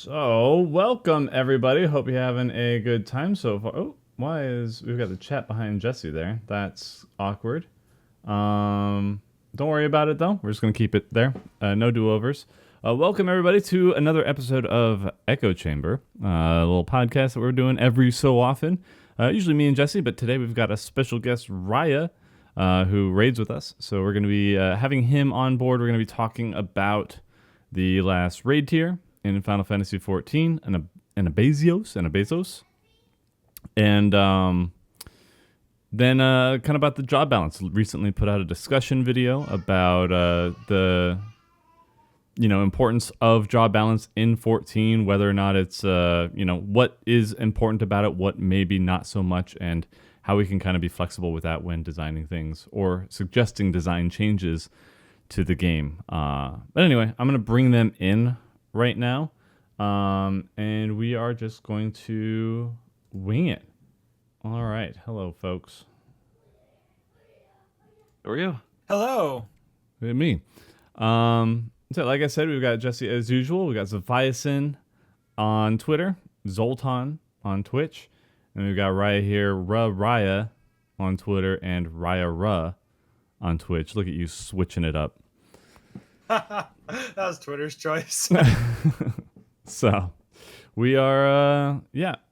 So, welcome everybody. Hope you're having a good time so far. Oh, we've got the chat behind Jesse there? That's awkward. Don't worry about it though. We're just gonna keep it there. No do-overs. Welcome everybody to another episode of Echo Chamber, a little podcast that we're doing every so often. Usually me and Jesse, but today we've got a special guest, Rhaya, who raids with us. So we're gonna be having him on board. We're gonna be talking about the last raid tier in Final Fantasy XIV, Anabaseios, and then kind of about the job balance. Recently put out a discussion video about the importance of job balance in 14, whether or not it's what is important about it, what maybe not so much, and how we can kind of be flexible with that when designing things or suggesting design changes to the game. But anyway, I'm going to bring them in right now, and we are just going to wing it. All right. Hello, folks. How are you? Hello. Look at me. So like I said, we've got Jesse as usual. We got Zephiasin on Twitter, Zoltan on Twitch, and we've got Rhaya here, Rhaya on Twitter, and Rhaya on Twitch. Look at you switching it up. That was Twitter's choice. So we are,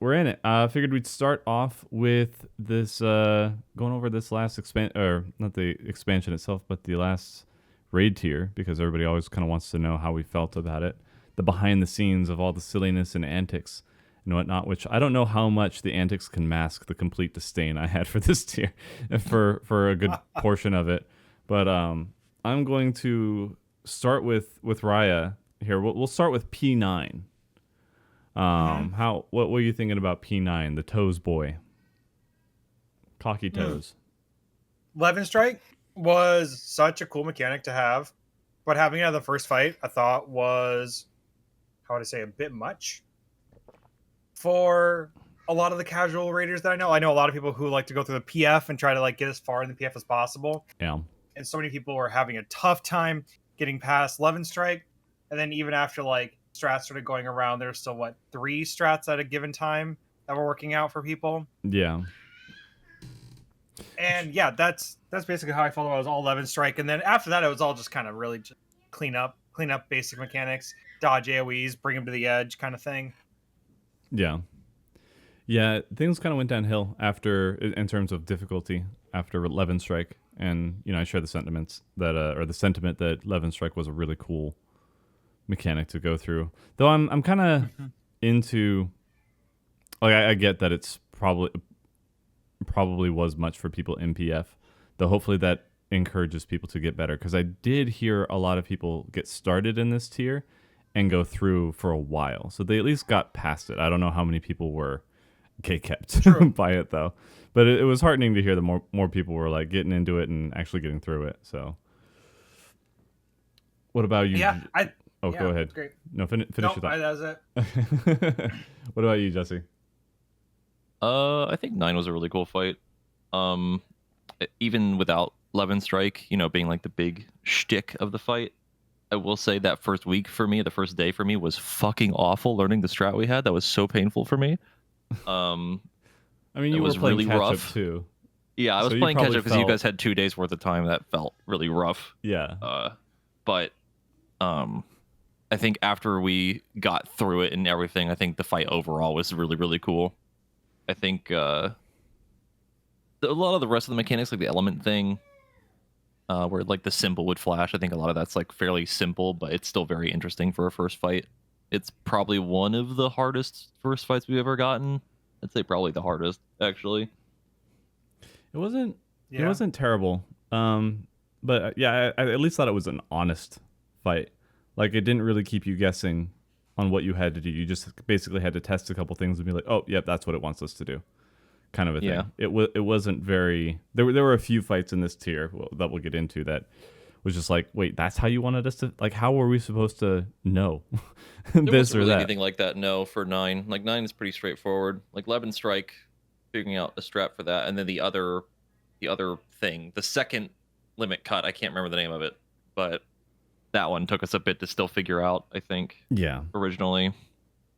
we're in it. I figured we'd start off with this, going over this last or not the expansion itself, but the last raid tier, because everybody always kind of wants to know how we felt about it. The behind the scenes of all the silliness and antics and whatnot, which I don't know how much the antics can mask the complete disdain I had for this tier for a good portion of it. But I'm going to start with Rhaya here. We'll start with P9. What were you thinking about P9, the Toes boy? Cocky Toes. Levin Strike was such a cool mechanic to have, but having it at the first fight, I thought was, how would I say, a bit much for a lot of the casual raiders that I know. I know a lot of people who like to go through the PF and try to get as far in the PF as possible. Yeah. And so many people were having a tough time getting past Levin Strike. And then even after strats started going around, there's still 3 strats at a given time that were working out for people. Yeah. And yeah, that's basically how I felt about it. Was all Levin Strike, and then after that, it was all just kind of really just clean up basic mechanics, dodge AoEs, bring them to the edge, kind of thing. Yeah. Yeah, things kind of went downhill in terms of difficulty after Levin Strike, and I share the sentiments that or the sentiment that Levin Strike was a really cool mechanic to go through. Though I'm kind of into, I get that it's probably was much for people in PF, though hopefully that encourages people to get better, because I did hear a lot of people get started in this tier and go through for a while, so they at least got past it. I don't know how many people were kept by it though, but it was heartening to hear that more people were getting into it and actually getting through it. So what about you? Go ahead. Great. No, finish your thought. That was it. What about you, Jesse? I think 9 was a really cool fight. Even without Levin Strike, being the big shtick of the fight, I will say that first week for me, the first day for me, was fucking awful. Learning the strat we had, that was so painful for me. I mean, you were playing really rough too. Yeah, I was playing catch up because you guys had 2 days worth of time. That felt really rough. Yeah. But I think after we got through it and everything, I think the fight overall was really, really cool. I think a lot of the rest of the mechanics, like the element thing, where the symbol would flash, I think a lot of that's fairly simple, but it's still very interesting for a first fight. It's probably one of the hardest first fights we've ever gotten. I'd say probably the hardest, actually. It wasn't terrible. But yeah, I at least thought it was an honest fight. It didn't really keep you guessing on what you had to do. You just basically had to test a couple things and be like, oh, yep, that's what it wants us to do, kind of a thing. It wasn't very. There were a few fights in this tier that we'll get into that was just wait, that's how you wanted us to. How were we supposed to know this or really that? Anything like that? No, for 9. 9 is pretty straightforward. Levin Strike, figuring out a strat for that, and then the other thing, the second limit cut. I can't remember the name of it, but that one took us a bit to still figure out, I think. Yeah. Originally.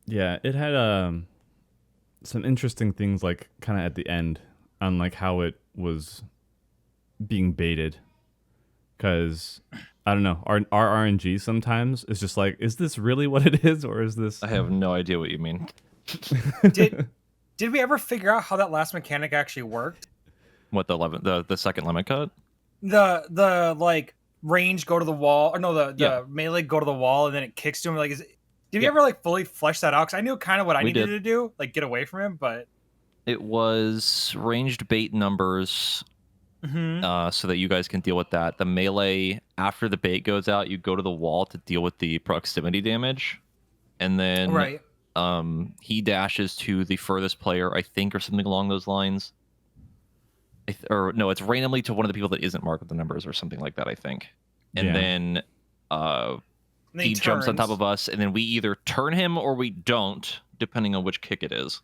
Yeah, it had some interesting things like kind of at the end on like how it was being baited, because I don't know, our RNG sometimes is just like, is this really what it is, or is this? I have no idea what you mean. Did we ever figure out how that last mechanic actually worked? What the second limit cut? The like range go to the wall, or no, the Yeah. melee go to the wall and then it kicks to him. Like, did we Yeah. ever like fully flesh that out? Because I knew kind of what I We needed did. to do, like get away from him, but It was ranged bait numbers, Mhm. so that you guys can deal with that. The melee, after the bait goes out, you go to the wall to deal with the proximity damage, and then Right. he dashes to the furthest player, I think, or something along those lines. Or no, it's randomly to one of the people that isn't marked with the numbers or something like that, I think. And Yeah. then And then he jumps on top turns. of us, and then we either turn him or we don't, depending on which kick it is.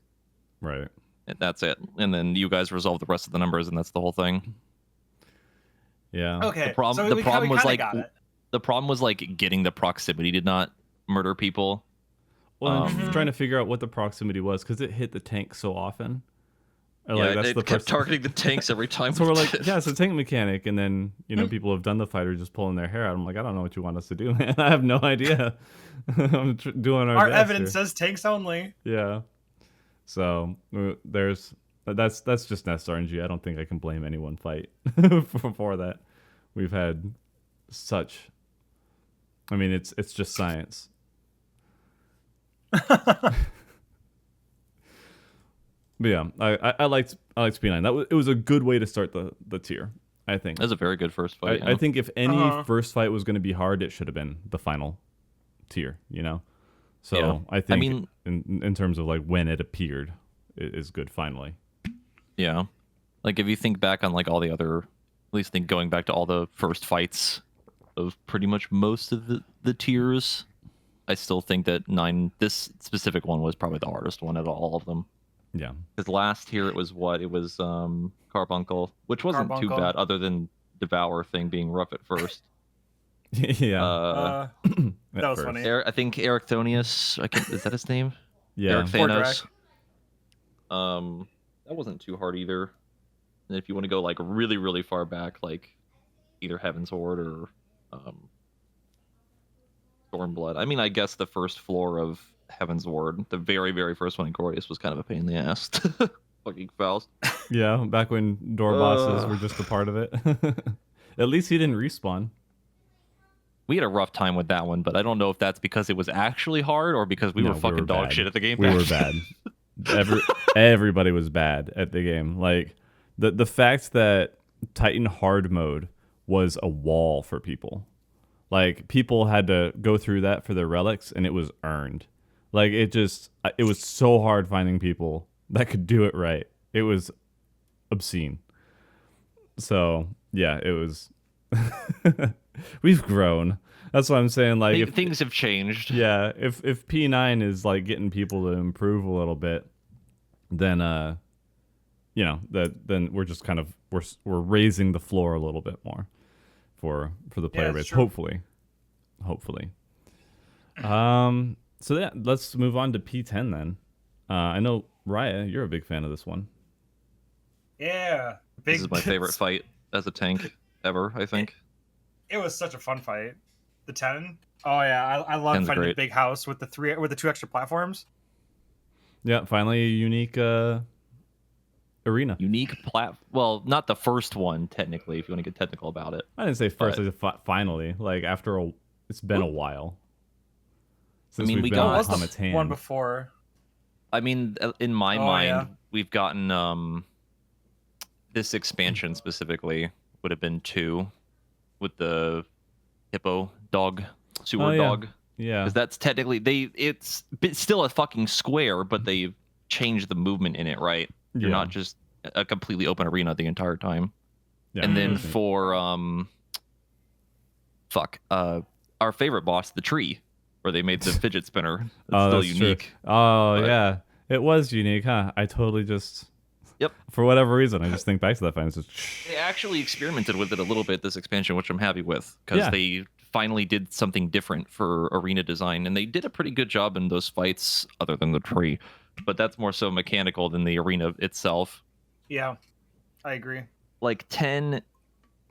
Right. And that's it. And then you guys resolve the rest of the numbers, and that's the whole thing. Yeah. Okay. The problem, so the we problem was kinda like got it. the problem was like getting the proximity to not murder people. Well, and Mhm. trying to figure out what the proximity was, because it hit the tank so often. Or, Yeah, like, that's it the kept first targeting the tanks every time. So we're we like, did. yeah, it's a tank mechanic, and then people have done the fighter just pulling their hair out. I'm like, I don't know what you want us to do, man. I have no idea. I'm doing our Our best evidence here. says tanks only. Yeah. So that's just Nest RNG. I don't think I can blame any one fight for that. We've had such. I mean, it's just science. But yeah, I liked P9. It was a good way to start the tier, I think. That was a very good first fight. I think if any Uh-huh. first fight was going to be hard, it should have been the final tier, So Yeah. I think, I mean, in terms of like when it appeared, it is good finally. yeah. Like if you think back on like all the other, at least think going back to all the first fights of pretty much most of the tiers, I still think that this specific one was probably the hardest one out of all of them. Yeah. Because last tier it was Carbuncle, which wasn't too Carbuncle. bad other than Devour thing being rough at first. Yeah. That was funny. I think Ericthonius, is that his name? Yeah. Eric Poor Thanos. That wasn't too hard either. And if you want to go like really, really far back, like either Heaven's Horde or Stormblood. I mean, I guess the first floor of Heaven's Ward, the very, very first one in Glorious, was kind of a pain in the ass. Fucking Faust. Yeah, back when door bosses were just a part of it. At least he didn't respawn. We had a rough time with that one, but I don't know if that's because it was actually hard or because we No, were fucking dog bad. shit at the game. We were bad. Everybody was bad at the game. Like the fact that Titan hard mode was a wall for people. Like people had to go through that for their relics, and it was earned. Like it was so hard finding people that could do it right. It was obscene. So yeah, it was. We've grown. That's what I'm saying. Like if Things have changed. yeah, if P9 is like getting people to improve a little bit, then then we're just kind of we're raising the floor a little bit more for the player that's base. true. Hopefully. So yeah, let's move on to P10 then. I know Rhaya, you're a big fan of this one. Yeah. This is my favorite fight as a tank ever, I think. It was such a fun fight. The 10. Oh yeah, I love 10's fighting the great. big house with the 2 extra platforms. Yeah, finally a unique arena. Well, not the first one, technically, if you want to get technical about it. I didn't say first. But- I said finally. Like it's been a while since mean, we've we been got- on What was Comet's the hand. one before? I mean, in my Oh, mind, yeah. we've gotten this expansion specifically would have been 2 with the hippo dog, sewer Oh, yeah. dog. Yeah, Because that's technically it's still a fucking square, but they changed the movement in it, right? You're Yeah. not just a completely open arena the entire time. yeah. And then Mhm. for our favorite boss, the tree, where they made the fidget spinner. It's still that's unique. True. Oh But- yeah, it was unique, huh? I totally just. Yep. For whatever reason, I just think back to that fight. It's just, They actually experimented with it a little bit this expansion, which I'm happy with because Yeah. they finally did something different for arena design, and they did a pretty good job in those fights, other than the tree. But that's more so mechanical than the arena itself. Yeah, I agree. Like 10,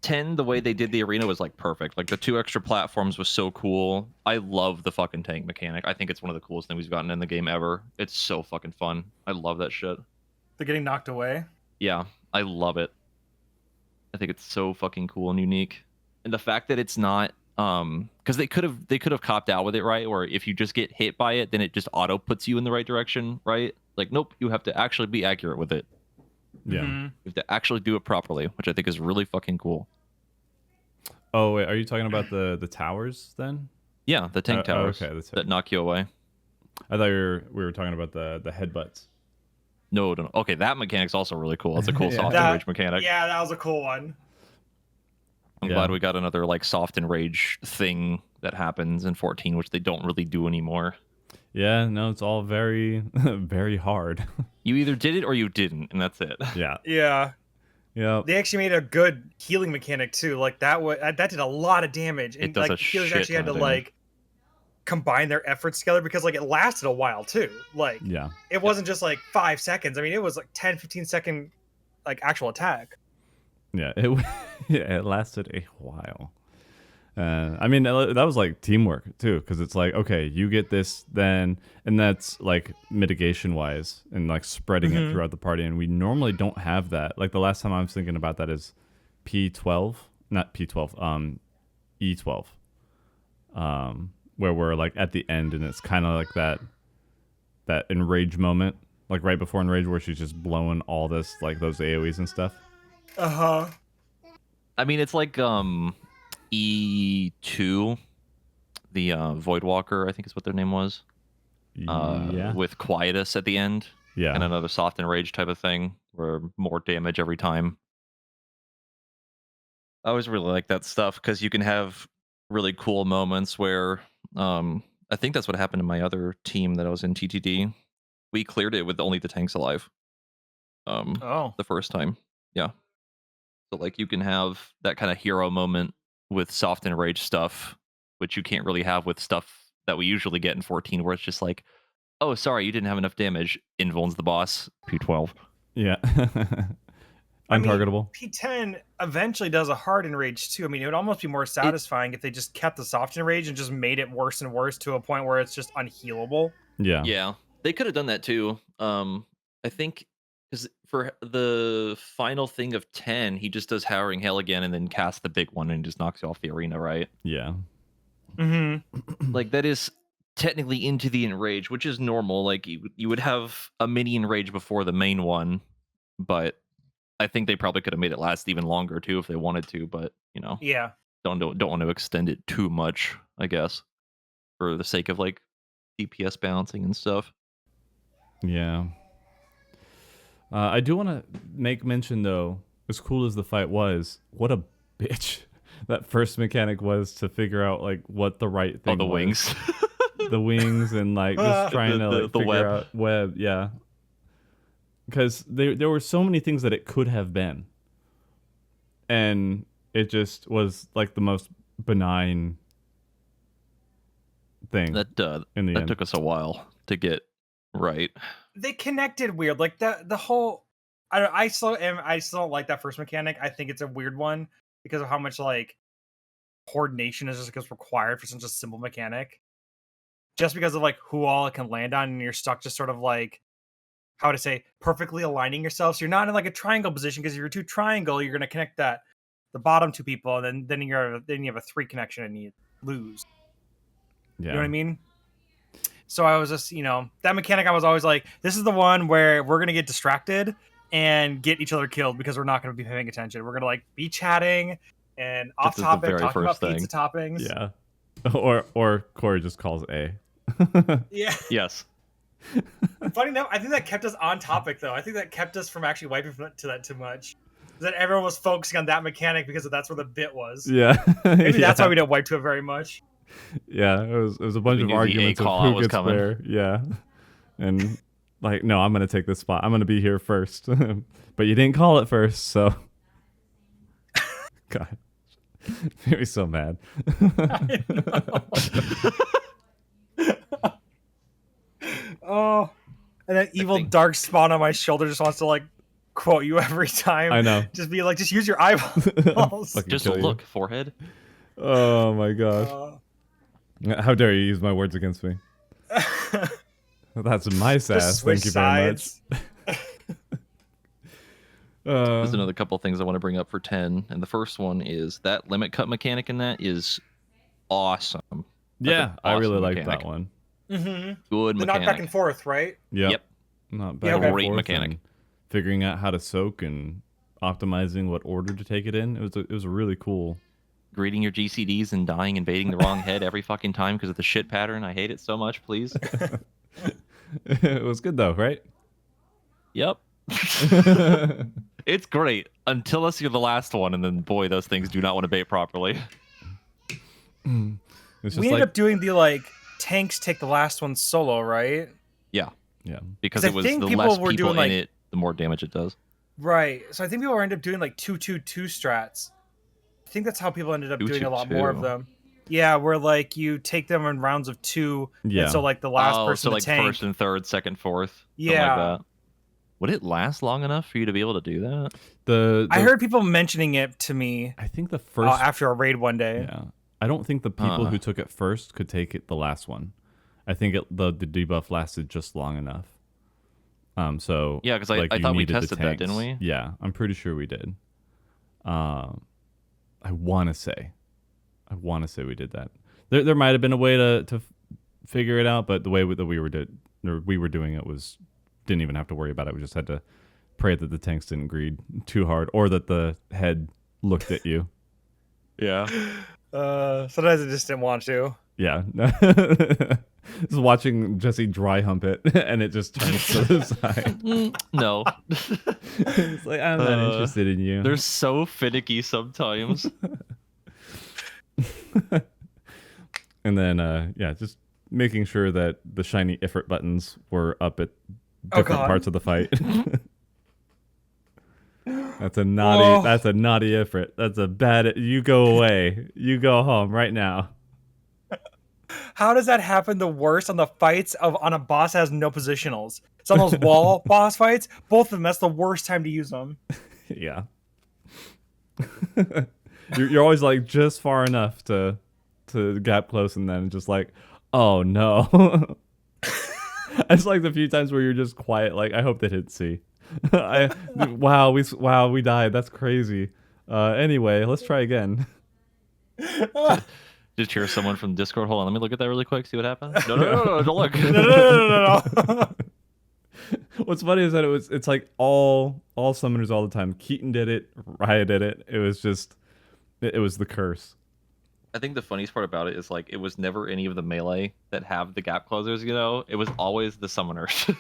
the way they did the arena was like perfect. Like the 2 extra platforms was so cool. I love the fucking tank mechanic. I think it's one of the coolest things we've gotten in the game ever. It's so fucking fun. I love that shit. They're getting knocked away. Yeah, I love it. I think it's so fucking cool and unique. And the fact that it's not because they could have copped out with it, right? Or if you just get hit by it, then it just auto puts you in the right direction, right? Like, nope, you have to actually be accurate with it. Yeah. Mhm. You have to actually do it properly, which I think is really fucking cool. Oh wait, are you talking about the towers then? Yeah, the tank towers okay, that knock you away. I thought we were talking about the headbutts. No. Okay, that mechanic's also really cool. It's a cool Yeah. soft That- enrage mechanic. Yeah, that was a cool one. I'm Yeah. glad we got another like soft enrage thing that happens in 14, which they don't really do anymore. Yeah, no, it's all very very hard. You either did it or you didn't, and that's it. Yeah. Yeah, Yeah. they actually made a good healing mechanic too. Like that did a lot of damage. It does like a healers shit actually had to ton of damage. like combine their efforts together because like it lasted a while too. Like Yeah. it wasn't just like 5 seconds. I mean, it was like 10, 15 second like actual attack. Yeah, it lasted a while. I mean, that was like teamwork too, because it's like, okay, you get this, then, and that's like mitigation wise and like spreading it Mhm. throughout the party. And we normally don't have that. Like the last time I was thinking about that is P12, not P12, E12, where we're like at the end, and it's kind of like that enrage moment, like right before enrage, where she's just blowing all this, like those AOE's and stuff. Uh-huh. I mean, it's like E2, the Voidwalker, I think is what their name was. Yeah, With Quietus at the end, yeah, and another soft enrage type of thing, where more damage every time. I always really like that stuff because you can have really cool moments where I think that's what happened to my other team that I was in TTD. We cleared it with only the tanks alive. Oh. The first time, yeah. So like you can have that kind of hero moment with soft enrage stuff, which you can't really have with stuff that we usually get in 14, where it's just like, oh, sorry, you didn't have enough damage. Invuln's the boss. P12. yeah. I mean, Untargetable. P10 eventually does a hard enrage too. I mean, it would almost be more satisfying if they just kept the soft enrage and just made it worse and worse to a point where it's just unhealable. Yeah. Yeah, they could have done that too. I think because for the final thing of 10, he just does Howling Hail again and then casts the big one and just knocks you off the arena, right? Yeah. Mm-hmm. Like that is technically into the enrage, which is normal. Like you would have a mini enrage before the main one, but I think they probably could have made it last even longer too if they wanted to. But you know, Yeah. don't want to extend it too much, I guess, for the sake of like DPS balancing and stuff. Yeah. I do want to make mention, though, as cool as the fight was, what a bitch that first mechanic was to figure out like what the right thing Oh, the was. wings. The wings and like just trying to like the figure web. out web, yeah. Because there were so many things that it could have been, and it just was like the most benign thing That in the that end. took us a while to get right. They connected weird. Like the whole I still don't like that first mechanic. I think it's a weird one because of how much like coordination is just required for such a simple mechanic. Just because of like who all it can land on, and you're stuck just sort of like how to say perfectly aligning yourself. So you're not in like a triangle position because if you're too triangle, you're gonna connect the bottom two people, and then you have a 3 connection and you lose. Yeah. You know what I mean? So I was just, that mechanic, I was always like, this is the one where we're going to get distracted and get each other killed because we're not going to be paying attention. We're going to like be chatting and off Just as the topic, very talking about first pizza toppings. Yeah. Or Corey just calls A. Yeah. Yes. Funny enough, I think that kept us on topic though. I think that kept us from actually wiping to that too much. That everyone was focusing on that mechanic because that's where the bit was. Yeah. Maybe that's Yeah. why we don't wipe to it very much. Yeah, it was a bunch We of knew the A arguments of call-out who was gets coming. where. Yeah, and like, no, I'm gonna take this spot. I'm gonna be here first. But you didn't call it first, so God. Made me so mad. Oh, and that evil think- dark spawn on my shoulder just wants to like quote you every time. I know. Just be like, just use your eyeballs. Fucking Just kill you. look, forehead. Oh my gosh. How dare you use my words against me? That's my Just sass. switch Thank you very much. sides. There's another couple things I want to bring up for 10, and the first one is that limit cut mechanic in that is awesome. That's Yeah, an I really awesome like mechanic. that one. Mm-hmm. Good The knock mechanic. back and forth, right? Yep. Not Yeah, bad. okay. Great mechanic. Figuring out how to soak and optimizing what order to take it in. It was a really cool. Greeting your GCDs and dying and baiting the wrong head every fucking time because of the shit pattern. I hate it so much, please. It was good though, right? Yep. It's great until you're the last one, and then boy, those things do not want to bait properly. It's just We ended up doing the like tanks take the last one solo, right? Yeah, yeah. because 'Cause I it was think the people less were people doing, like- in it, the more damage it does. Right. So I think people ended up doing like 2-2-2 strats. I think that's how people ended up doing a lot more of 2-2-2. them. Yeah, where like you take them in rounds of 2. Yeah. And so like the last person so to like tank. first and third, second, fourth. Something Yeah. like that. Would it last long enough for you to be able to do that? I I heard people mentioning it to me I think the first. after a raid one day. Yeah. I don't think the people Huh. who took it first could take it the last one. I think the debuff lasted just long enough. So Yeah, 'cause like, I you thought we needed the tested that, didn't tanks. we? Yeah, I'm pretty sure we did. I want to say we did that. There might have been a way to figure it out, but the way that we were doing it was didn't even have to worry about it. We just had to pray that the tanks didn't greed too hard, or that the head looked at you. Yeah. Sometimes I just didn't want to. Yeah. Just watching Jesse dry hump it, and it just turns to the side. No. It's like, I'm not interested in you. They're so finicky sometimes. And then, yeah, just making sure that the shiny Ifrit buttons were up at Oh, different God. parts of the fight. That's a naughty. Oh. That's a naughty Ifrit. That's a bad. You go away. You go home right now. How does that happen the worst on the fights on a boss that has no positionals? It's on those wall boss fights. Both of them, that's the worst time to use them. Yeah. you're always like just far enough to gap close, and then just like, oh no. It's like the few times where you're just quiet, like, I hope they didn't see. Wow, we died. That's crazy. Anyway, let's try again. Just hear someone from Discord. Hold on, let me look at that really quick. See what happens. No, don't look. No. What's funny is that it's like all summoners all the time. Keaton did it, Rhaya did it. It was just it was the curse. I think the funniest part about it is like it was never any of the melee that have the gap closers. You know, it was always the summoners.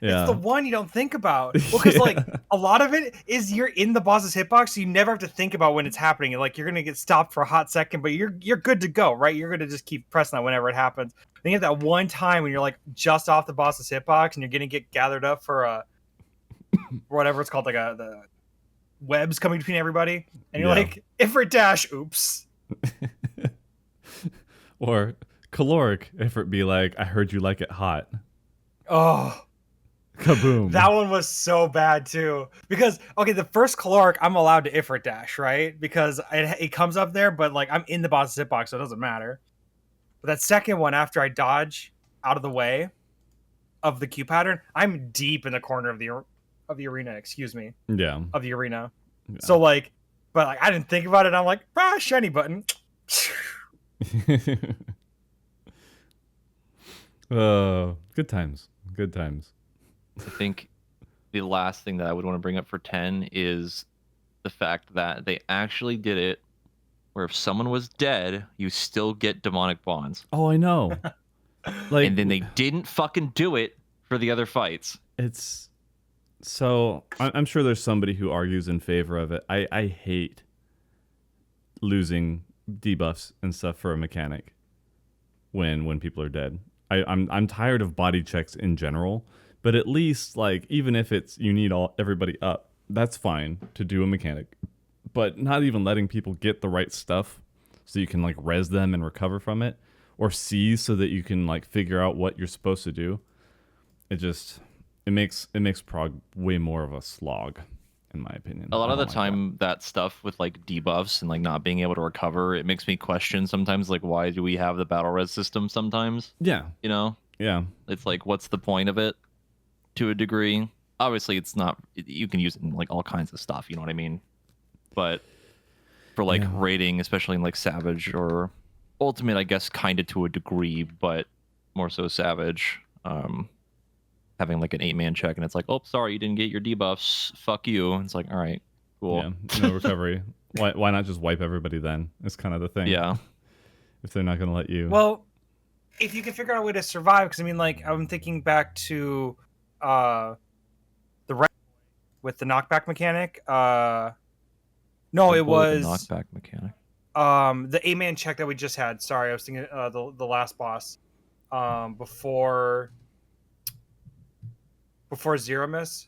Yeah. It's the one you don't think about. Well, because like a lot of it is you're in the boss's hitbox, so you never have to think about when it's happening. And like you're gonna get stopped for a hot second, but you're good to go, right? You're gonna just keep pressing that whenever it happens. Then you have that one time when you're like just off the boss's hitbox and you're gonna get gathered up for a whatever it's called, like the webs coming between everybody, and you're Yeah. like, Ifrit dash, oops. Or caloric, if it be like, I heard you like it hot. Oh. Kaboom. That one was so bad too. Because okay, the first caloric I'm allowed to Ifrit dash, right? Because it comes up there, but like I'm in the boss's hitbox, so it doesn't matter. But that second one, after I dodge out of the way of the Q pattern, I'm deep in the corner of the arena. Excuse me, Yeah. of the arena. Yeah. So like, but like I didn't think about it. I'm like, shiny button. Good times. Good times. I think the last thing that I would want to bring up for 10 is the fact that they actually did it where if someone was dead, you still get demonic bonds. Oh, I know. Like, And then they didn't fucking do it for the other fights. it's so I'm sure there's somebody who argues in favor of it. I hate losing debuffs and stuff for a mechanic when people are dead. I'm tired of body checks in general, but at least like even if it's you need everybody up, that's fine to do a mechanic. but not even letting people get the right stuff so you can like res them and recover from it, or seize so that you can like figure out what you're supposed to do. It makes prog way more of a slog, in my opinion. A lot I of the don't like time, that stuff with like debuffs and like not being able to recover, it makes me question sometimes like why do we have the battle res system sometimes? Yeah, You know, yeah, it's like what's the point of it to a degree? Obviously, it's not. You can use it in like all kinds of stuff. You know what I mean? But for like Yeah. raiding, especially in like Savage or Ultimate, I guess kind of to a degree, but more so Savage. Having like an 8-man check and it's like, oh, sorry, you didn't get your debuffs. Fuck you. And it's like, all right, cool. yeah. No recovery. Why not just wipe everybody then? It's kind of the thing. Yeah. If they're not gonna let you. Well, if you can figure out a way to survive, because I mean, like I'm thinking back to the red with the knockback mechanic. No, Simple it with the was knockback mechanic. the 8-man check that we just had. Sorry, I was thinking the last boss before Zero Miss.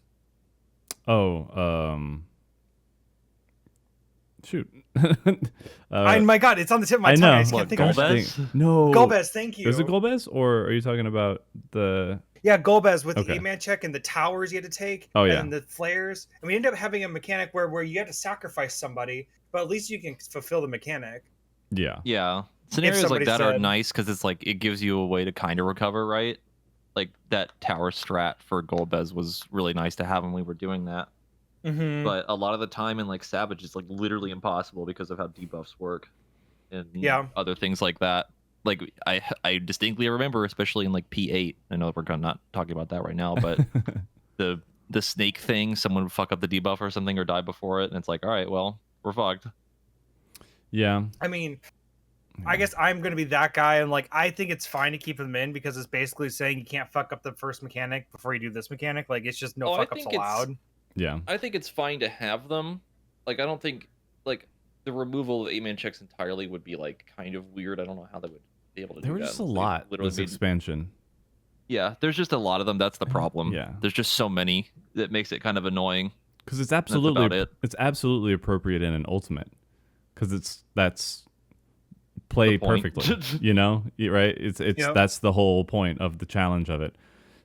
Shoot. My God, it's on the tip of my I tongue. know. I just What, can't think of it. Golbez? No. Golbez, thank you. Is it Golbez, or are you talking about the? Yeah, Golbez with Okay. the 8-man check and the towers you had to take. Oh, yeah. And the flares. And we ended up having a mechanic where you had to sacrifice somebody, but at least you can fulfill the mechanic. Yeah. Yeah. Scenarios like somebody that are said- nice because it's like it gives you a way to kind of recover, right? Like that tower strat for Golbez was really nice to have when we were doing that. Mm-hmm. But a lot of the time in like Savage, it's like literally impossible because of how debuffs work and Yeah. other things like that. Like I distinctly remember, especially in like P8. I know we're not talking about that right now, but the snake thing, someone would fuck up the debuff or something or die before it, and it's like, all right, well, we're fucked. Yeah. I mean, I guess I'm going to be that guy, and like I think it's fine to keep them in because it's basically saying you can't fuck up the first mechanic before you do this mechanic. Like it's just no fuck ups allowed. Yeah. I think it's fine to have them. Like I don't think like the removal of 8-man checks entirely would be like kind of weird. I don't know how they would be able to There do were that. just a unless they lot literally this made- expansion. Yeah, there's just a lot of them. That's the problem. Yeah. There's just so many that makes it kind of annoying. Because it's about absolutely it. it's absolutely appropriate in an ultimate. Because that's play The point. perfectly. You know, right? It's Yep. That's the whole point of the challenge of it.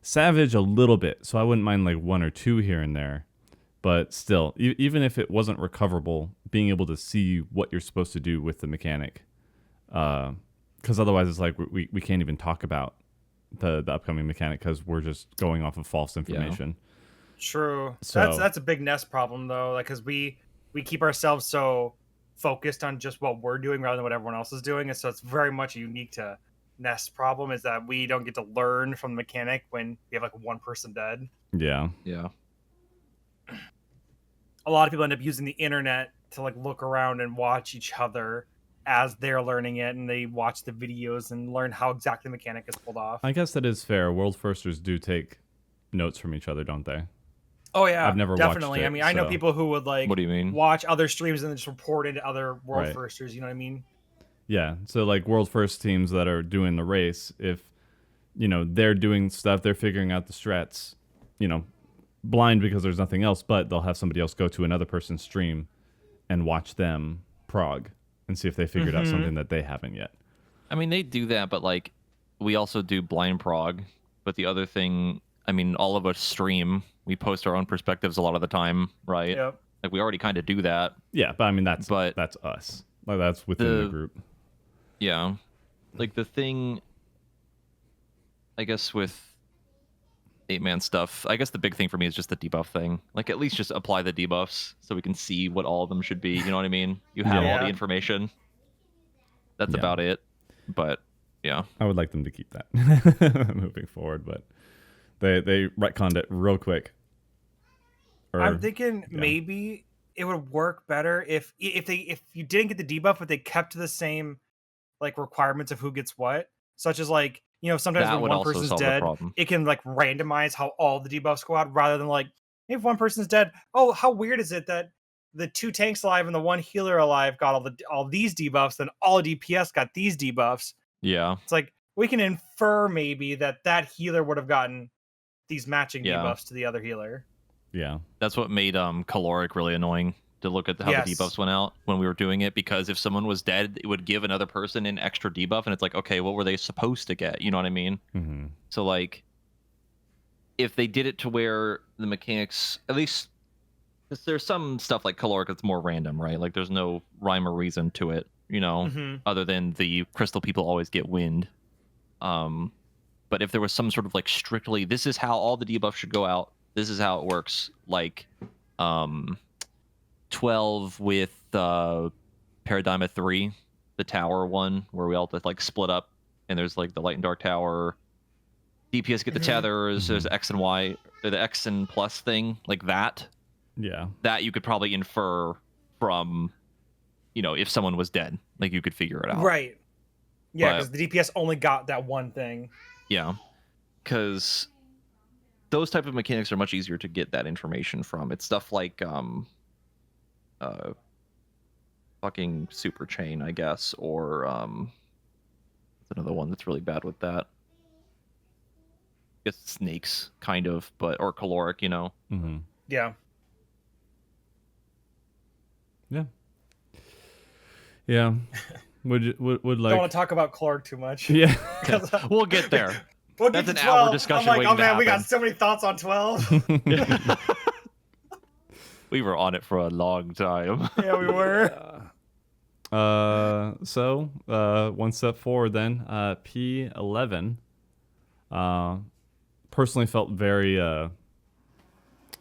Savage a little bit, so I wouldn't mind like 1 or 2 here and there. But still, even if it wasn't recoverable, being able to see what you're supposed to do with the mechanic, because otherwise it's like we can't even talk about the upcoming mechanic because we're just going off of false information. True. So- That's a big nest problem though, like because we keep ourselves so focused on just what we're doing rather than what everyone else is doing, and so it's very much unique to Nest problem is that we don't get to learn from the mechanic when we have like one person dead. Yeah. Yeah. A lot of people end up using the internet to like look around and watch each other as they're learning it, and they watch the videos and learn how exactly the mechanic is pulled off. I guess that is fair. World firsters do take notes from each other, don't they? Oh yeah, I've never watched definitely. it, I mean, I know so- people who would like What do you mean? watch other streams and then just report into other world Right. firsters. You know what I mean? Yeah. So like world first teams that are doing the race, if they're doing stuff, they're figuring out the strats, blind because there's nothing else, but they'll have somebody else go to another person's stream and watch them prog and see if they figured out something that they haven't yet. I mean, they do that, but like we also do blind prog. But the other thing, I mean, all of us stream. We post our own perspectives a lot of the time, right? Yep. Like we already kind of do that. Yeah, but I mean that's But- us. Like that's within the The- group. Yeah. Like the thing, I guess with 8-man stuff, I guess the big thing for me is just the debuff thing. Like at least just apply the debuffs so we can see what all of them should be. You know what I mean? You have all Yeah. the information. That's Yeah. about it. But yeah. I would like them to keep that moving forward, but they retconned it real quick. I'm thinking maybe it would work better if you didn't get the debuff, but they kept the same like requirements of who gets what, such as like sometimes That when would one also person's solve the dead, problem. it can like randomize how all the debuffs go out rather than like if one person's dead, oh how weird is it that the 2 tanks alive and the 1 healer alive got all these debuffs, then all DPS got these debuffs. Yeah. It's like we can infer maybe that healer would have gotten these matching Yeah. debuffs to the other healer. Yeah. That's what made caloric really annoying to look at how the Yes. debuffs went out when we were doing it, because if someone was dead, it would give another person an extra debuff, and it's like, okay, what were they supposed to get? You know what I mean? Mm-hmm. So like, if they did it to where the mechanics, at least, 'cause there's some stuff like caloric that's more random, right? Like there's no rhyme or reason to it, you know, other than the crystal people always get wind. But if there was some sort of like strictly, this is how all the debuffs should go out, this is how it works, like 12 with Paradigma 3, the tower one, where we all have to like split up, and there's like the light and dark tower. DPS get the tethers, there's X and Y, or the X and plus thing, like that. Yeah. That you could probably infer from, you know, if someone was dead, like you could figure it out. Right. Yeah, But- because the DPS only got that one thing. Yeah, because those type of mechanics are much easier to get that information from. It's stuff like fucking super chain, I guess, or what's another one that's really bad with that? I guess snakes, kind of, but or caloric, you know. Mm-hmm. Yeah. Yeah. Yeah. Would Don't like? want to talk about Clark too much. Yeah. 'Cause, We'll get there. we'll That's get to an hour 12. discussion I'm like, waiting oh to man, we got happen. so many thoughts on 12. We were on it for a long time. Yeah, we were. So one step forward then. P11. Personally felt very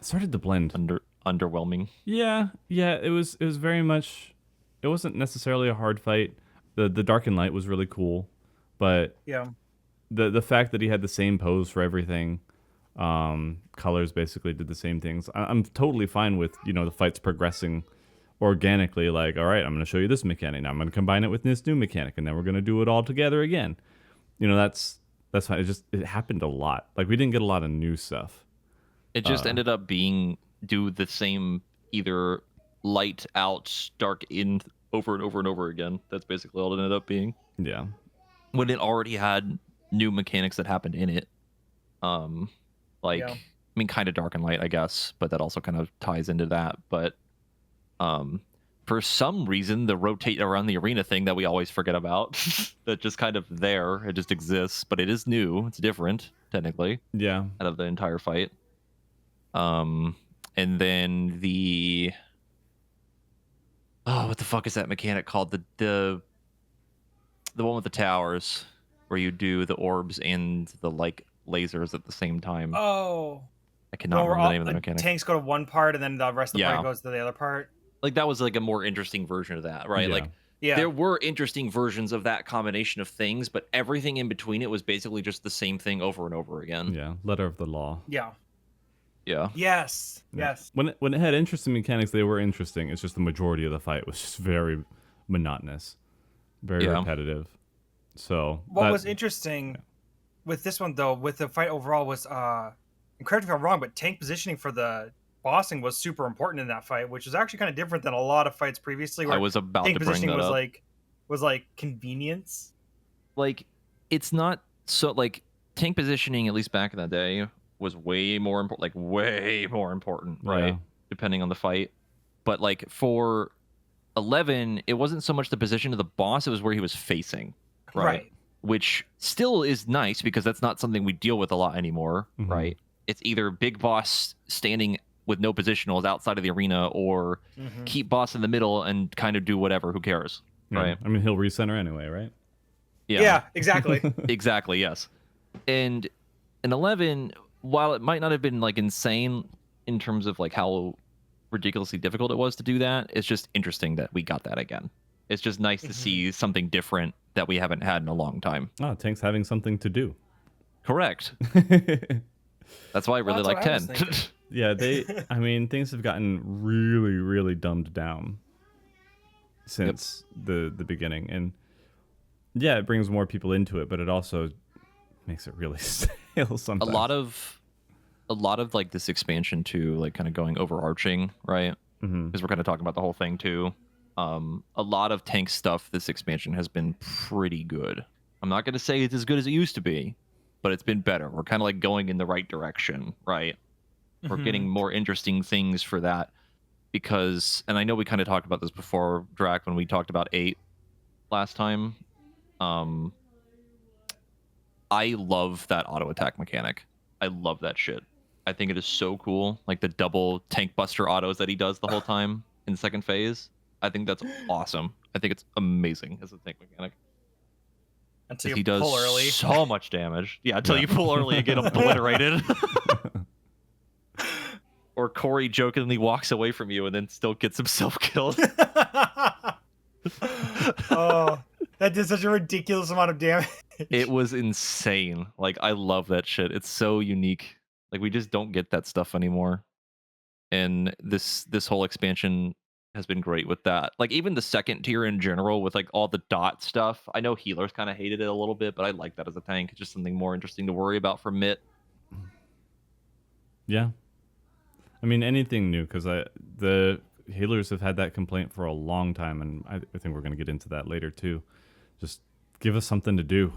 started to blend. Underwhelming. Yeah. It was very much. It wasn't necessarily a hard fight. The dark and light was really cool, but Yeah. the fact that he had the same pose for everything, colors basically did the same things. I'm totally fine with, you know, the fights progressing organically. Like, all right, I'm going to show you this mechanic. Now I'm going to combine it with this new mechanic, and then we're going to do it all together again. You know, that's fine. It happened a lot. Like, we didn't get a lot of new stuff. It just ended up being do the same, either light out, dark in, over and over and over again. That's basically all it ended up being. Yeah. When it already had new mechanics that happened in it. Yeah. I mean, kind of dark and light, I guess, but that also kind of ties into that. But for some reason, the rotate around the arena thing that we always forget about, that just kind of there, it just exists, but it is new. It's different, technically, Yeah. out of the entire fight. And then the what the fuck is that mechanic called? The one with the towers, where you do the orbs and the like lasers at the same time. Oh. I cannot remember the name of the mechanic. Tanks go to one part, and then the rest of the Yeah. party goes to the other part. Like that was like a more interesting version of that, right? Yeah. Like Yeah. there were interesting versions of that combination of things, but everything in between it was basically just the same thing over and over again. Yeah. Letter of the law. Yeah. Yeah. Yes. Yeah. Yes. When it had interesting mechanics, they were interesting. It's just the majority of the fight was just very monotonous, very Yeah. repetitive. So What was interesting with this one, though, with the fight overall, was and correct me if I'm wrong, but tank positioning for the bossing was super important in that fight, which is actually kind of different than a lot of fights previously. Where I was about tank to bring positioning that up. was like convenience. Like it's not so like tank positioning, at least back in the day, was way more important, like way more important, right? Yeah. Depending on the fight. But like for 11, it wasn't so much the position of the boss, it was where he was facing, right? Which still is nice because that's not something we deal with a lot anymore, Mhm. right? It's either big boss standing with no positionals outside of the arena, or Mhm. keep boss in the middle and kind of do whatever, who cares, Yeah. right? I mean, he'll recenter anyway, right? Yeah, exactly. Exactly, yes. And in 11, while it might not have been like insane in terms of like how ridiculously difficult it was to do that, it's just interesting that we got that again. It's just nice to see something different that we haven't had in a long time. Oh, Tank's having something to do. Correct. That's why I really That's like what I was 10. thinking. Yeah, I mean, things have gotten really, really dumbed down since the beginning. And yeah, it brings more people into it, but it also makes it really stale sometimes. a lot of like this expansion too, like kind of going overarching, right? Mhm. Because we're kind of talking about the whole thing too. A lot of tank stuff this expansion has been pretty good. I'm not going to say it's as good as it used to be, but it's been better. We're kind of like going in the right direction, right? We're Mhm. getting more interesting things for that because, and I know we kind of talked about this before, Drak, when we talked about 8 last time. I love that auto attack mechanic. I love that shit. I think it is so cool. Like the double tank buster autos that he does the whole time in second phase. I think that's awesome. I think it's amazing as a tank mechanic. Until you He does pull early. so much damage. Yeah, until you pull early and get obliterated. Or Corey jokingly walks away from you and then still gets himself killed. Oh, that did such a ridiculous amount of damage. It was insane. Like, I love that shit. It's so unique. Like, we just don't get that stuff anymore. And this whole expansion has been great with that. Like, even the second tier in general with like all the dot stuff. I know healers kind of hated it a little bit, but I like that as a tank. It's just something more interesting to worry about for Mitt. Yeah. I mean, anything new, because the healers have had that complaint for a long time, and I think we're going to get into that later too. Just give us something to do.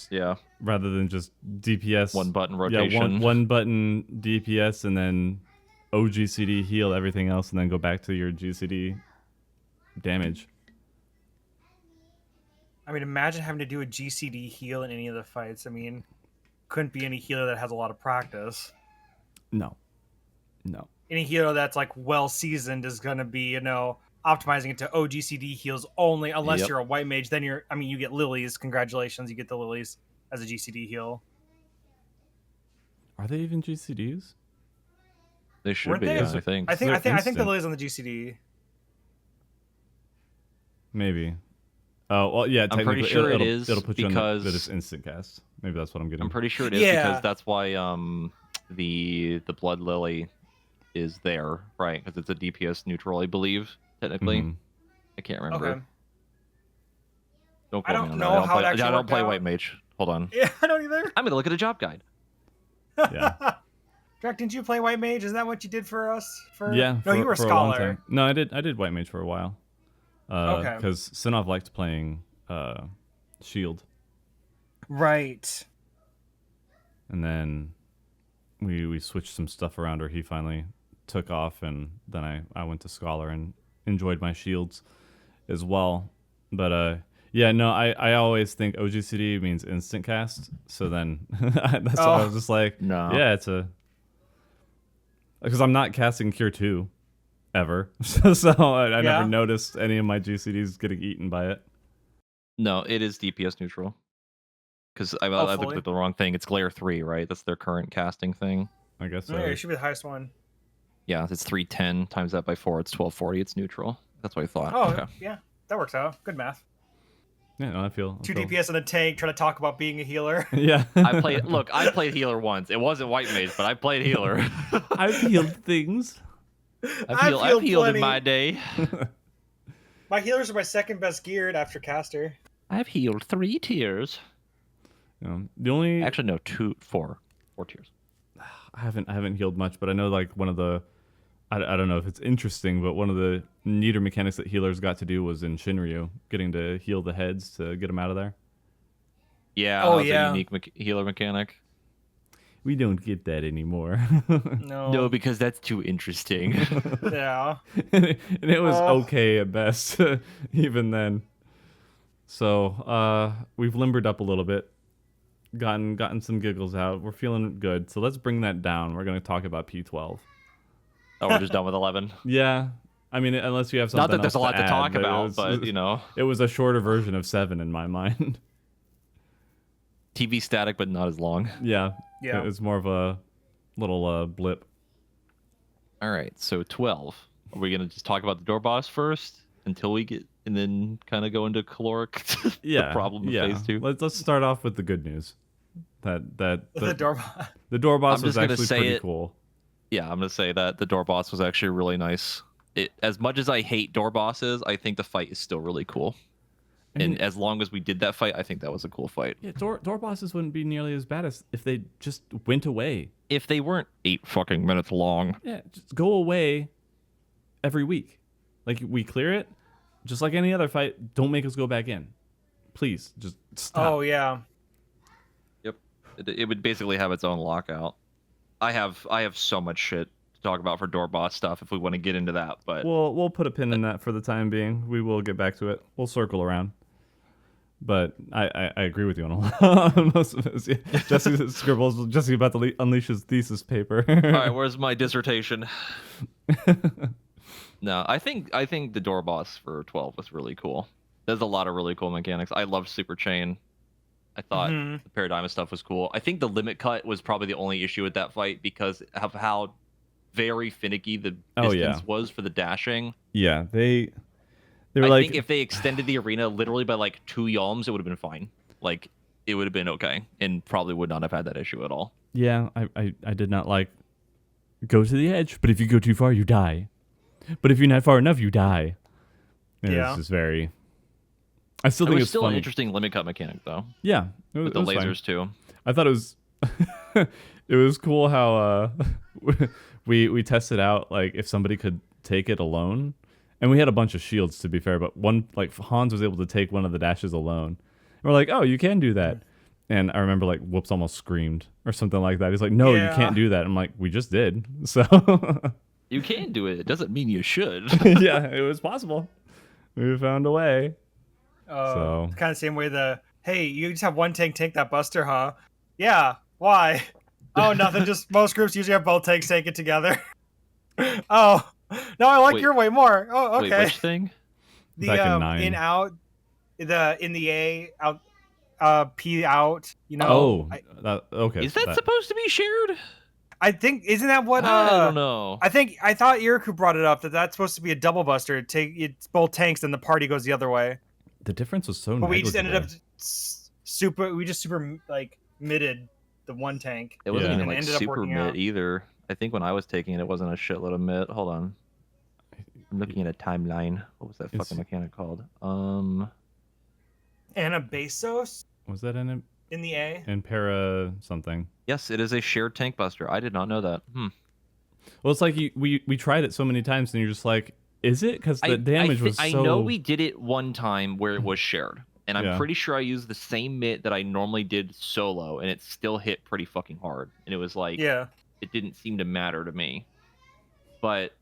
Yeah. Rather than just DPS. One button rotation. Yeah, one button DPS and then OGCD heal everything else and then go back to your GCD damage. I mean, imagine having to do a GCD heal in any of the fights. I mean, couldn't be any healer that has a lot of practice. No. Any healer that's like well seasoned is going to be, optimizing it to OGCD heals only, unless you're a white mage. Then you get lilies. Congratulations, you get the lilies as a GCD heal. Are they even GCDs? They should Weren't be, they? yeah, I think. I think the instant. lilies on the GCD. Maybe. Oh, well, yeah, I'm technically pretty sure it'll put you on because that it's instant cast. Maybe that's what I'm getting. I'm pretty sure it is because that's why the Blood Lily is there, right? Because it's a DPS neutral, I believe, technically. Mhm. I can't remember. Okay. Don't I quote me don't on know that. how it actually I don't worked play out. White Mage. Hold on. Yeah, I don't either. I'm gonna look at a job guide. Yeah. Drak, didn't you play white mage? Is that what you did for us? Yeah. No, you were a for a long scholar. time. No, I did white mage for a while. Okay. Because Sinov liked playing shield, Right. and then we switched some stuff around, or he finally took off, and then I went to scholar and enjoyed my shields as well. But yeah, no, I always think OGCD means instant cast, so then that's why I was just like, No. yeah, it's a, because I'm not casting Cure 2 ever, so I never noticed any of my GCDs getting eaten by it. No, it is DPS neutral. Because I looked at the wrong thing. It's Glare 3, right? That's their current casting thing. I guess so. Yeah, it should be the highest one. Yeah, it's 310 times that by 4. It's 1240. It's neutral. That's what I thought. Oh, okay. yeah. That works out. Good math. Yeah, no, I feel 2 DPS in a tank, trying to talk about being a healer. Yeah. I played healer once. It wasn't white mage, but I played healer. I've healed things. I've healed in my day. My healers are my second best geared after caster. I've healed 3 tiers. The only Actually, no, 4 tiers. I haven't healed much, but I know like one of the I don't know if it's interesting, but one of the neater mechanics that healers got to do was in Shinryu, getting to heal the heads to get them out of there. Yeah, Oh, that was yeah. a unique healer mechanic. We don't get that anymore. No. because that's too interesting. Yeah. And it was okay at best, even then. So we've limbered up a little bit, gotten some giggles out. We're feeling good. So let's bring that down. We're going to talk about P12. Oh, we're just done with 11. Yeah. I mean, unless you have something Not that there's a else lot to add, talk but about, but it was a shorter version of 7 in my mind. TV static, but not as long. Yeah. Yeah. It was more of a little blip. All right, so 12. Are we gonna just talk about the door boss first until we get, and then kind of go into caloric? Yeah. The problem of phase 2. Let's start off with the good news. That The door. the door boss I'm was just gonna actually say pretty it. cool. Yeah, I'm gonna say that the door boss was actually really nice. As much as I hate door bosses, I think the fight is still really cool. And as long as we did that fight, I think that was a cool fight. Yeah, door bosses wouldn't be nearly as bad as if they just went away. If they weren't 8 fucking minutes long. Yeah, just go away every week. Like, we clear it, just like any other fight, don't make us go back in. Please, just stop. Oh, yeah. Yep. It would basically have its own lockout. I have so much shit to talk about for door boss stuff if we want to get into that. But We'll put a pin in that for the time being. We will get back to it. We'll circle around. But I agree with you on a lot on most of this. Yeah. Jesse scribbles. Jesse about to unleash his thesis paper. all right, where's my dissertation? No, I think the door boss for 12 was really cool. There's a lot of really cool mechanics. I loved Super Chain. I thought the Paradigm stuff was cool. I think the limit cut was probably the only issue with that fight because of how very finicky the distance was for the dashing. Yeah, they were I think if they extended the arena literally by like 2 yalms, it would have been fine. Like, it would have been okay and probably would not have had that issue at all. Yeah, I did not like go to the edge, but if you go too far, you die. But if you're not far enough, you die. And it's just very... I still think it's still funny. An interesting limit cut mechanic, though. Yeah. With the lasers, too. I thought it was... it was cool how we tested out, like, if somebody could take it alone. And we had a bunch of shields, to be fair, but one, like, Hans was able to take one of the dashes alone. And we're like, oh, you can do that. And I remember, like, Whoops almost screamed or something like that. He's like, no, you can't do that. I'm like, we just did. So... You can do it. It doesn't mean you should. Yeah, it was possible. We found a way. So kind of same way hey, you just have one tank that buster, huh? Yeah. Why? Oh, nothing. Just most groups usually have both tanks take it together. Oh, no, I like your way more. Oh, okay. Wait, which thing? The Back in 9. in out, in the A out, P out. You know. Okay. Is that supposed to be shared? I think isn't that what? I don't know. I thought Iriku brought it up that's supposed to be a double buster. It's both tanks, then the party goes the other way. The difference was so. But we just ended up super like midded the one tank. It wasn't even like super mid either. I think when I was taking it, it wasn't a shitload of mid. Hold on, I'm looking at a timeline. What was that fucking mechanic called? Anabaseios. Was that in the A? In para something. Yes, it is a shared tank buster. I did not know that. Well, it's like we tried it so many times, and you're just like, is it? Because the damage was so... I know we did it one time where it was shared, and I'm pretty sure I used the same mitt that I normally did solo, and it still hit pretty fucking hard. And it was like, it didn't seem to matter to me. But,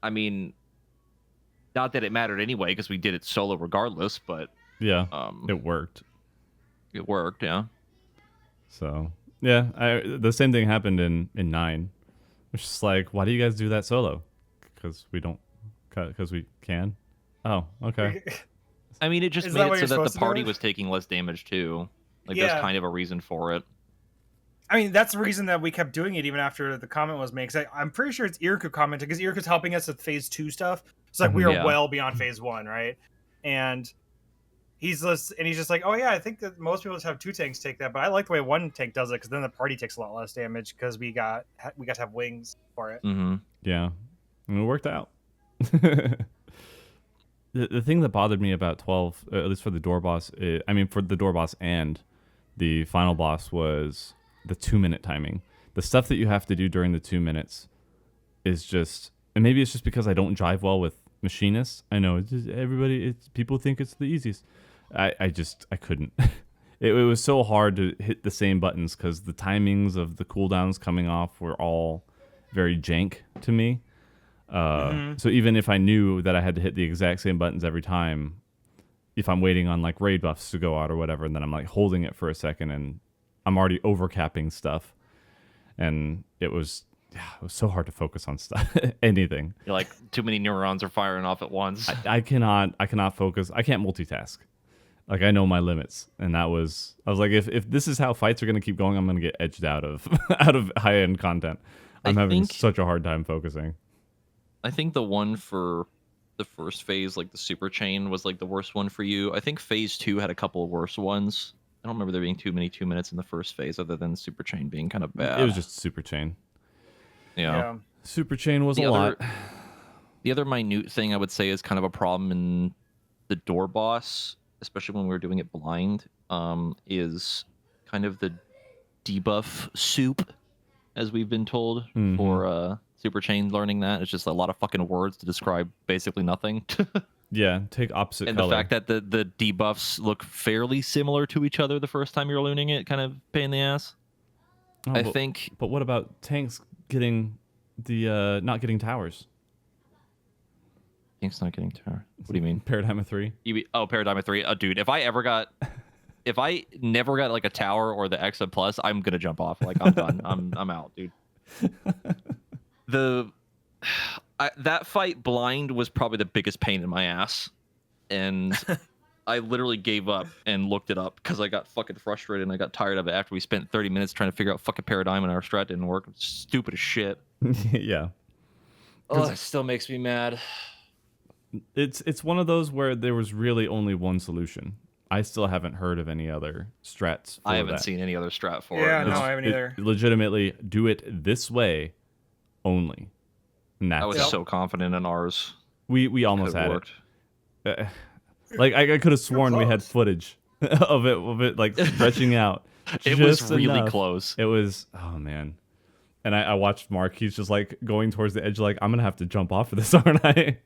I mean, not that it mattered anyway, because we did it solo regardless, but... Yeah, it worked. It worked, yeah. So, yeah, the same thing happened in 9. It's just like, why do you guys do that solo? Because we don't, because we can. Oh, okay. I mean, it just made it so that the party was taking less damage too. Like, there's kind of a reason for it. I mean, that's the reason that we kept doing it even after the comment was made. Because I'm pretty sure it's Iriku commented, because Iriku's helping us with phase 2 stuff. It's like we are well beyond phase 1, right? And he's just like, oh yeah, I think that most people just have 2 tanks take that, but I like the way 1 tank does it, because then the party takes a lot less damage because we got to have wings for it. Yeah, and it worked out. The thing that bothered me about 12, at least for the door boss, for the door boss and the final boss, was the 2-minute timing. The stuff that you have to do during the 2 minutes is just, and maybe it's just because I don't jive well with machinists. I know people think it's the easiest. I couldn't. It was so hard to hit the same buttons because the timings of the cooldowns coming off were all very jank to me. So even if I knew that I had to hit the exact same buttons every time, if I'm waiting on like raid buffs to go out or whatever, and then I'm like holding it for a second and I'm already overcapping stuff, and it was so hard to focus on stuff, anything. You're like, too many neurons are firing off at once. I cannot focus. I can't multitask. Like, I know my limits, and I was like, if this is how fights are going to keep going, I'm going to get edged out of high-end content. I'm having such a hard time focusing. I think the one for the first phase, like the super chain, was like the worst one for you. I think phase 2 had a couple of worse ones. I don't remember there being too many 2 minutes in the first phase, other than super chain being kind of bad. It was just super chain. Yeah. Super chain was a lot. The other minute thing I would say is kind of a problem in the door boss, especially when we were doing it blind, is kind of the debuff soup, as we've been told, for super chain learning that. It's just a lot of fucking words to describe basically nothing. Yeah, take opposite and color. The fact that the debuffs look fairly similar to each other the first time you're learning it, kind of pain in the ass. But what about tanks getting The not getting towers. It's not getting tower. What do you mean? Paradigm of 3. Paradigm of 3. Dude, if I never got like a tower or the Exa plus, I'm gonna jump off. Like I'm done. I'm out, dude. That fight blind was probably the biggest pain in my ass, and I literally gave up and looked it up because I got fucking frustrated and I got tired of it after we spent 30 minutes trying to figure out fucking paradigm and our strat didn't work. It's stupid as shit. Yeah. Oh, it still makes me mad. It's one of those where there was really only one solution. I still haven't heard of any other strats for I haven't that. seen any other strat for Yeah, it. no, I haven't either. Legitimately, do it this way only. And that's I was it. so confident in ours. We almost Could've had worked. it. Like I could have sworn we had close. footage of it like stretching out. It was just really enough. close. It was, oh man. And I watched Mark. He's just like going towards the edge, like I'm gonna have to jump off of this, aren't I?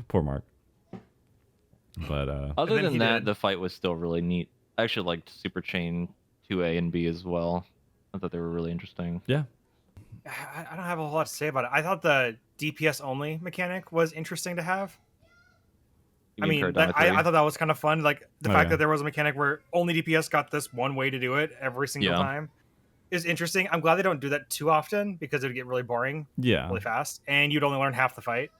Poor Mark. But Other then than he that, did. the fight was still really neat. I actually liked Super Chain 2A and B as well. I thought they were really interesting. yeah, I don't have a whole lot to say about it. I thought the DPS only mechanic was interesting to have. You I mean, Paradigm of I 3? thought that was kind of fun. Like the Oh, fact yeah. that there was a mechanic where only DPS got this one way to do it every single Yeah. time is interesting. I'm glad they don't do that too often because it would get really boring yeah. really fast, and you'd only learn half the fight.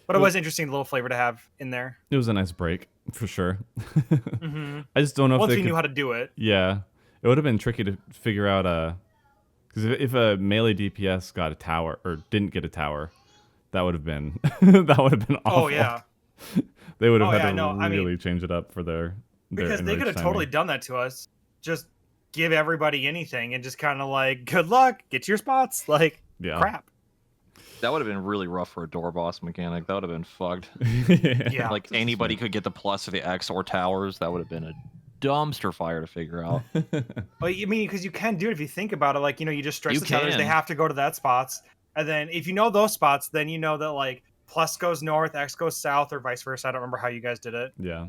But it was interesting, the little flavor to have in there. It was a nice break for sure. Mm-hmm. I just don't know Once if we they knew could. how to do it. Yeah, it would have been tricky to figure out because if a melee DPS got a tower or didn't get a tower, that would have been that would have been awful. Oh yeah, They would have Oh, had yeah, to no, I mean- really change it up for their because they enraged could have timing. totally done that to us. Just give everybody anything and just kind of like, good luck, get to your spots. Like Yeah. crap. That would have been really rough for a door boss mechanic. That would have been fucked. Yeah. Like anybody could get the plus of the X or towers. That would have been a dumpster fire to figure out. Well, I mean, because you can do it if you think about it. Like, you just stretch You the tethers. They can. have to go to that spots. And then if you know those spots, then you know that like plus goes north, X goes south, or vice versa. I don't remember how you guys did it. Yeah.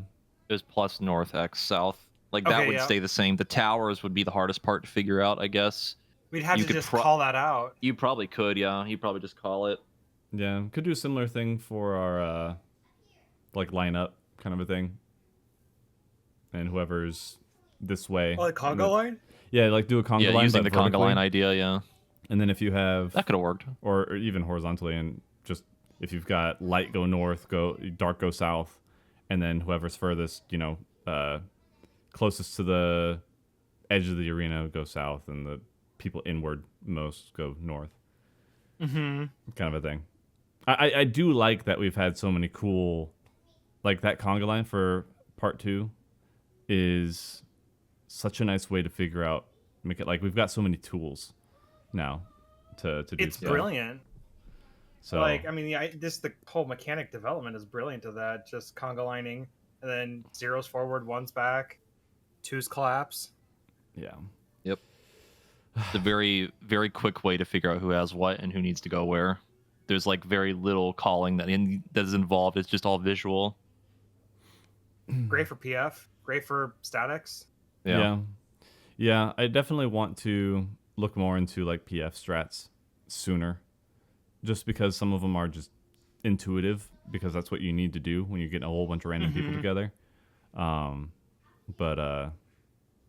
It was plus north, X, south. Like that Okay, would yeah. stay the same. The towers would be the hardest part to figure out, I guess. We'd have You to could just call that out. You probably could, yeah. You probably just call it. Yeah, could do a similar thing for our like lineup kind of a thing. And whoever's this way. Oh, the Congo line? Yeah, like do a conga Yeah, line, using but the conga vertically. line idea, yeah. And then if you have That could have worked. or even horizontally, and just if you've got light go north, dark go south, and then whoever's furthest, closest to the edge of the arena go south, and the people inward most go north. Mm-hmm. Kind of a thing. I do like that we've had so many cool, like that conga line for part 2 is such a nice way to figure out, make it like we've got so many tools now to do It's stuff. brilliant. So Like, I mean, the whole mechanic development is brilliant to that. Just conga lining, and then zeros forward, ones back, twos collapse. yeah. It's a very, very quick way to figure out who has what and who needs to go where. There's like very little calling that is involved. It's just all visual. Great for PF. Great for statics. Yeah, I definitely want to look more into like PF strats sooner, just because some of them are just intuitive, because that's what you need to do when you're getting a whole bunch of random people together. But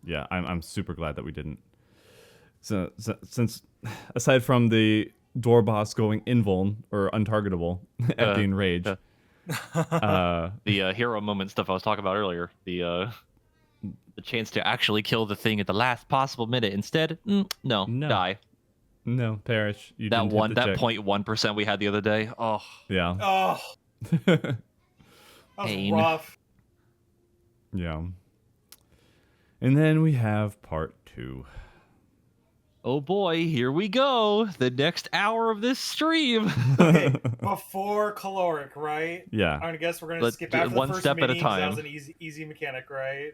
yeah, I'm super glad that we didn't. So since aside from the door boss going invuln or untargetable at the enrage, The hero moment stuff I was talking about earlier. The chance to actually kill the thing at the last possible minute. Instead, no, die. no, perish. You That didn't hit one, the that check. 0.1% we had the other day. Oh, Yeah. Oh, that was Pain. rough. Yeah. And then we have part 2. oh boy, here we go. The next hour of this stream. Okay, before caloric, right? Yeah. I'm gonna guess we're gonna Let's skip do it after the one first step at a mini, 'cause that time. was an easy mechanic, right?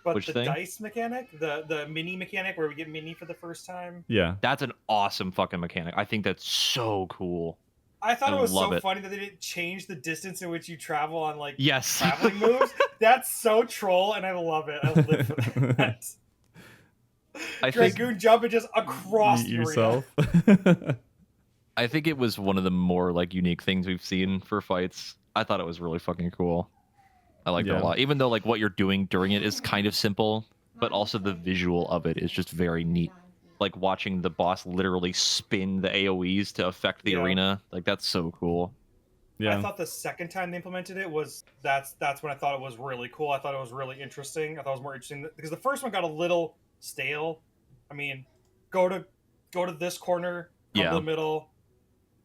But Which the thing? dice mechanic, the mini mechanic where we get mini for the first time, Yeah. That's an awesome fucking mechanic. I think that's so cool. I thought I it was love so it. funny that they didn't change the distance in which you travel on like Yes. traveling moves. That's so troll, and I love it. I live for that. I think Dragoon jumping just across Yeet the arena. yourself. I think it was one of the more like unique things we've seen for fights. I thought it was really fucking cool. I liked it Yeah. a lot, even though like what you're doing during it is kind of simple, but also the visual of it is just very neat. Like watching the boss literally spin the AoEs to affect the Yeah. arena, like that's so cool. Yeah. I thought the second time they implemented it was that's when I thought it was really cool. I thought it was really interesting. I thought it was more interesting because the first one got a little stale. I mean, go to this corner, come Yeah. to the middle,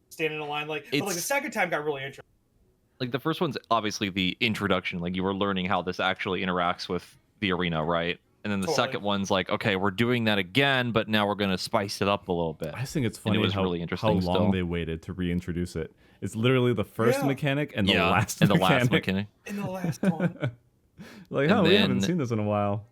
stand in a line. But like the It's- second time got really interesting. Like the first one's obviously the introduction, like you were learning how this actually interacts with the arena, right? And then the Totally. second one's like, okay, we're doing that again, but now we're gonna spice it up a little bit. I just think it's And it funny was how, really how interesting long still. they waited to reintroduce it. It's literally the first Yeah. mechanic and the Yeah, last and the mechanic. last mechanic. In the last one, Like, And oh, we haven't then- seen this in a while.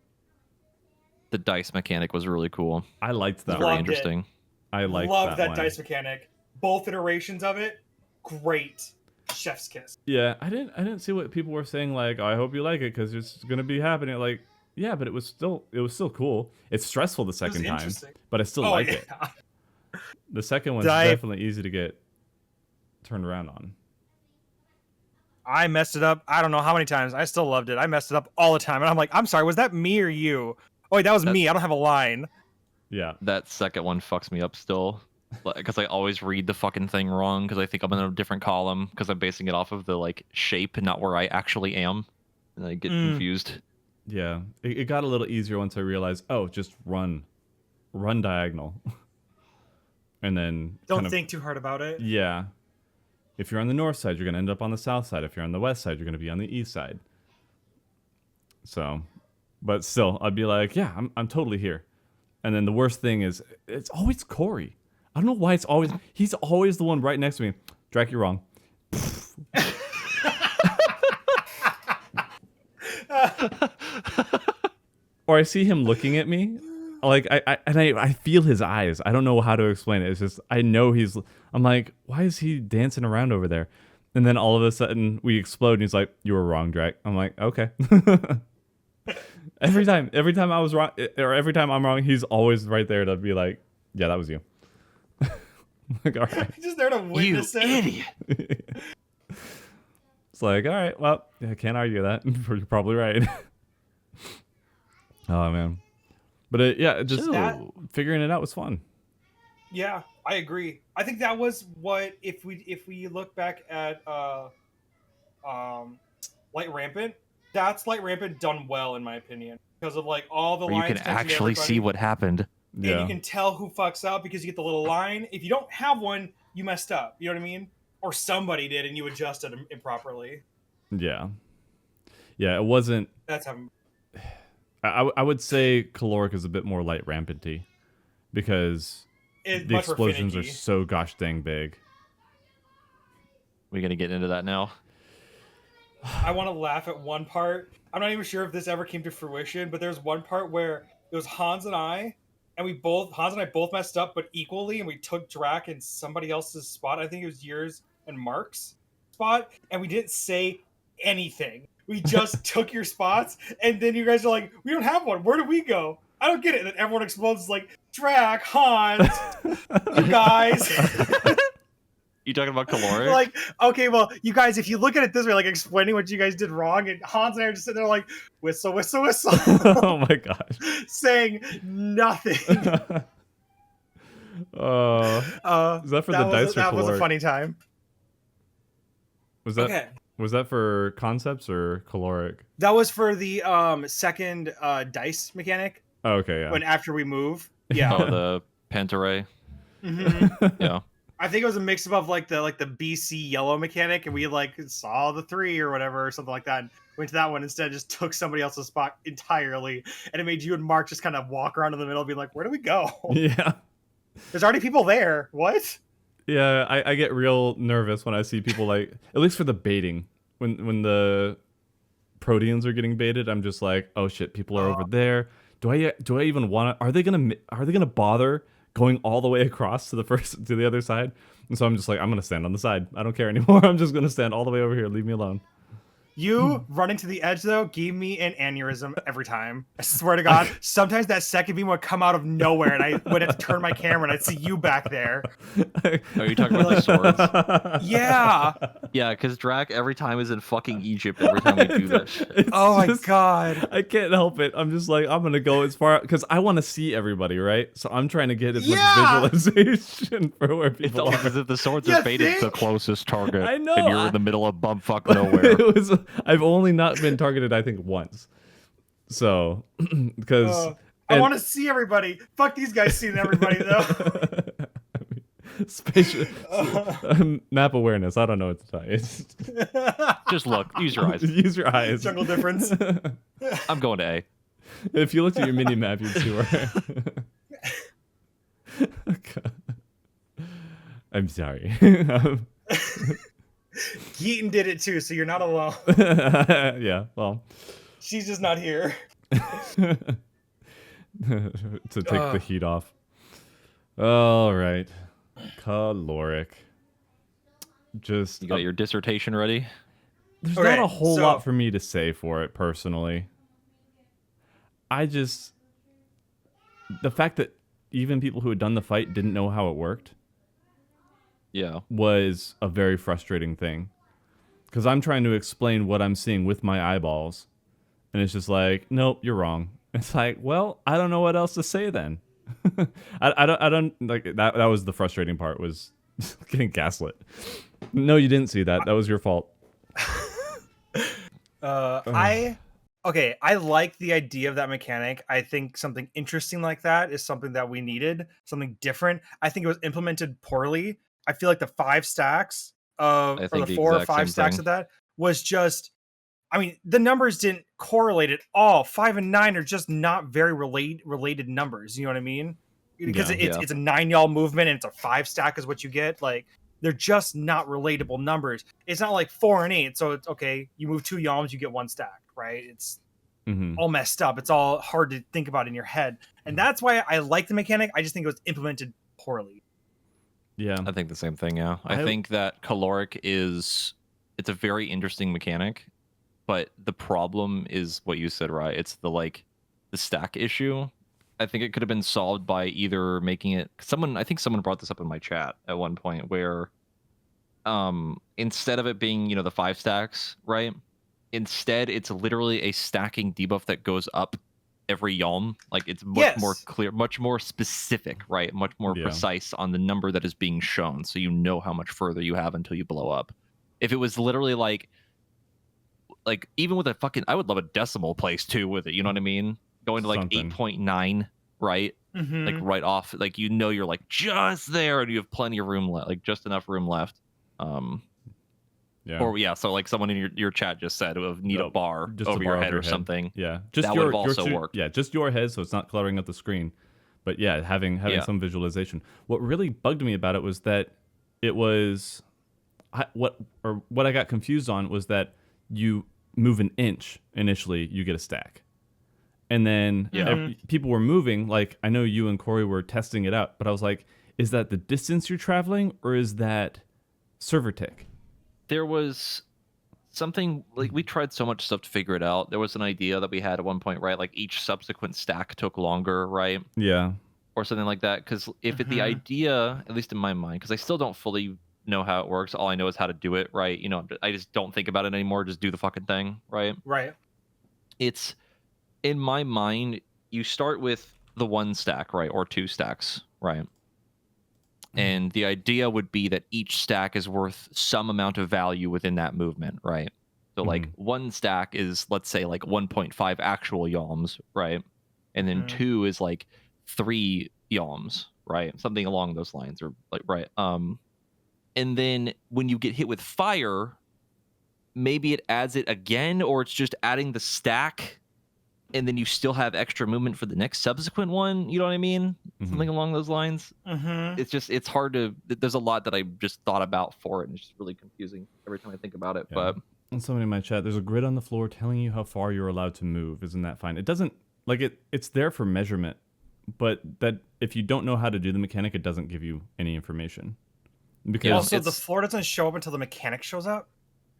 The dice mechanic was really cool. I liked that Very one. Loved it. interesting. I liked loved that one. dice mechanic. Both iterations of it, great. Chef's kiss. Yeah, I didn't see what people were saying. Like, I hope you like it because it's gonna be happening. Like, yeah, but it was still cool. It's stressful the second time, interesting. but I still Oh like yeah. it. The second one's I- definitely easy to get turned around on. I messed it up. I don't know how many times. I still loved it. I messed it up all the time, and I'm like, I'm sorry. Was that me or you? Oh wait, that was me. I don't have a line. Yeah, That second one fucks me up still. Because I always read the fucking thing wrong because I think I'm in a different column because I'm basing it off of the like shape and not where I actually am. And I get confused. yeah. It got a little easier once I realized, oh, just run diagonal, and then Don't kind of, think too hard about it. yeah. If you're on the north side, you're gonna end up on the south side. If you're on the west side, you're gonna be on the east side. So, but still, I'd be like, yeah, I'm totally here. And then the worst thing is, it's always Corey. I don't know why he's always the one right next to me. Drak, you're wrong. Or I see him looking at me, like I feel his eyes. I don't know how to explain it. It's just I know I'm like, why is he dancing around over there? And then all of a sudden we explode, and he's like, "You were wrong, Drak." I'm like, okay. every time I was wrong, or every time I'm wrong, he's always right there to be like, "Yeah, that was you." Like, all right. Just there to You witness it. idiot! It's like, all right, well, I can't argue that. You're probably right. Oh man, but yeah, just So- figuring it out was fun. Yeah, I agree. I think that was what if we look back at Light Rampant, that's Light Rampant done well in my opinion because of like all the Where you lines. can touching actually see everybody, what happened. and Yeah, you can tell who fucks up because you get the little line. If you don't have one, you messed up. You know what I mean? Or somebody did and you adjusted improperly. yeah. It wasn't. That's how. I would say caloric is a bit more light rampanty because It's the much more explosions are finicky. so gosh dang big. We gonna get into that now? I want to laugh at one part. I'm not even sure if this ever came to fruition, but there's one part where it was Hans and I both messed up, but equally, and we took Drak in somebody else's spot. I think it was yours and Mark's spot, and we didn't say anything. We just took your spots, and then you guys are like, "We don't have one. Where do we go?" I don't get it. And then everyone explodes like, "Drak, Hans, you guys." You talking about caloric? We're like, okay, well, you guys, if you look at it this way, like explaining what you guys did wrong, and Hans and I are just sitting there like, whistle, whistle, whistle, Oh my gosh. saying nothing. Is that for the dice or that was a caloric? funny time. Was that Okay, was that for concepts or caloric? that was for the second dice mechanic Oh, okay, yeah. when after we move. Yeah, Oh, the Pentaray. Mhm. Yeah. I think it was a mix of like the BC yellow mechanic, and we like saw the 3 or whatever or something like that. And went to that one instead. Just took somebody else's spot entirely, and it made you and Mark just kind of walk around in the middle, and be like, "Where do we go? Yeah. There's already people there. What?" Yeah, I get real nervous when I see people like, at least for the baiting, when the proteans are getting baited, I'm just like, oh shit, people are over there. Do I even want to? Are they gonna bother going all the way across to the other side? And so I'm just like, I'm gonna stand on the side. I don't care anymore. I'm just gonna stand all the way over here. Leave me alone. You running to the edge though gave me an aneurysm every time. I swear to God. Sometimes that second beam would come out of nowhere, and I would have to turn my camera, and I'd see you back there. Are you talking about the swords? Yeah. Yeah, because Drak every time is in fucking Egypt every time we do that shit. Oh my God. I can't help it. I'm just like, I'm gonna go as far because I want to see everybody, right? So I'm trying to get as much visualization for where It's people all are. because if the swords You are faded to the think? closest target, I know, and you're in the middle of bumfuck nowhere. It was. I've only not been targeted, I think, once. So, because I want to see everybody. Fuck these guys seeing everybody though. spatial map awareness. I don't know what to tell you. It's Just look. Use your eyes. use your eyes. Jungle difference. I'm going to A. If you looked at your mini map, you'd see where. I'm sorry. Keaton did it too, so you're not alone. Yeah, well. She's just not here. To take the heat off. All right. Caloric. Just You got your dissertation ready? there's Okay, not a whole so- lot for me to say for it personally. The fact that even people who had done the fight didn't know how it worked Yeah. was a very frustrating thing. Because I'm trying to explain what I'm seeing with my eyeballs. And it's just like, nope, you're wrong. It's like, well, I don't know what else to say then. I don't like that. That was the frustrating part, was getting gaslit. No, you didn't see that. That was your fault. I like the idea of that mechanic. I think something interesting like that is something that we needed, something different. I think it was implemented poorly. I feel like the 5 stacks of, I or think the the 4 or exact 5 same stacks thing. of that was just, I mean, the numbers didn't correlate at all. 5 and 9 are just not very related numbers. You know what I mean? Because Yeah. it's a 9 y'all movement and it's a 5 stack is what you get. Like, they're just not relatable numbers. It's not like 4 and 8. So it's okay. You move 2 yalms, you get 1 stack, right? It's all messed up. It's all hard to think about in your head. And that's why I like the mechanic. I just think it was implemented poorly. Yeah. I think the same thing, yeah. I think that caloric it's a very interesting mechanic, but the problem is what you said, right? It's the stack issue. I think it could have been solved by either making it I think someone brought this up in my chat at one point where instead of it being, the 5 stacks, right? Instead it's literally a stacking debuff that goes up every yalm. Like, it's much more clear, much more specific, right? Much more precise on the number that is being shown, so you know how much further you have until you blow up. If it was literally like even with I would love a decimal place too with it, you know what I mean? Going to like Something. 8.9, right? Mm-hmm. Like right off, like you're like just there and you have plenty of room left, like just enough room left. Yeah. Or so like someone in your chat just said need a bar Just over a your bar head over or something. Yeah. Just that your, would have also worked. Yeah, just your head, so it's not cluttering up the screen. But yeah, having some visualization. What really bugged me about it was that it was what I got confused on was that you move an inch initially, you get a stack. And then people were moving, like I know you and Corey were testing it out, but I was like, is that the distance you're traveling or is that server tick? There was something, like, we tried so much stuff to figure it out. There was an idea that we had at one point, right? Like each subsequent stack took longer, right? Yeah. Or something like that. Because the idea, at least in my mind, because I still don't fully know how it works. All I know is how to do it, right? I just don't think about it anymore. Just do the fucking thing, right? Right. It's, in my mind, you start with the 1 stack, right? Or 2 stacks, right? And the idea would be that each stack is worth some amount of value within that movement, right? So like 1 stack is, let's say, like 1.5 actual yalms, right? And then 2 is like 3 yalms, right? Something along those lines, or like, right? And then when you get hit with fire, maybe it adds it again, or it's just adding the stack, and then you still have extra movement for the next subsequent one. You know what I mean? Something along those lines. It's hard to. There's a lot that I just thought about for it, and it's just really confusing every time I think about it. Yeah. But and somebody in my chat, there's a grid on the floor telling you how far you're allowed to move. Isn't that fine? It doesn't it's there for measurement, but that if you don't know how to do the mechanic, it doesn't give you any information. Because Also, the floor doesn't show up until the mechanic shows up.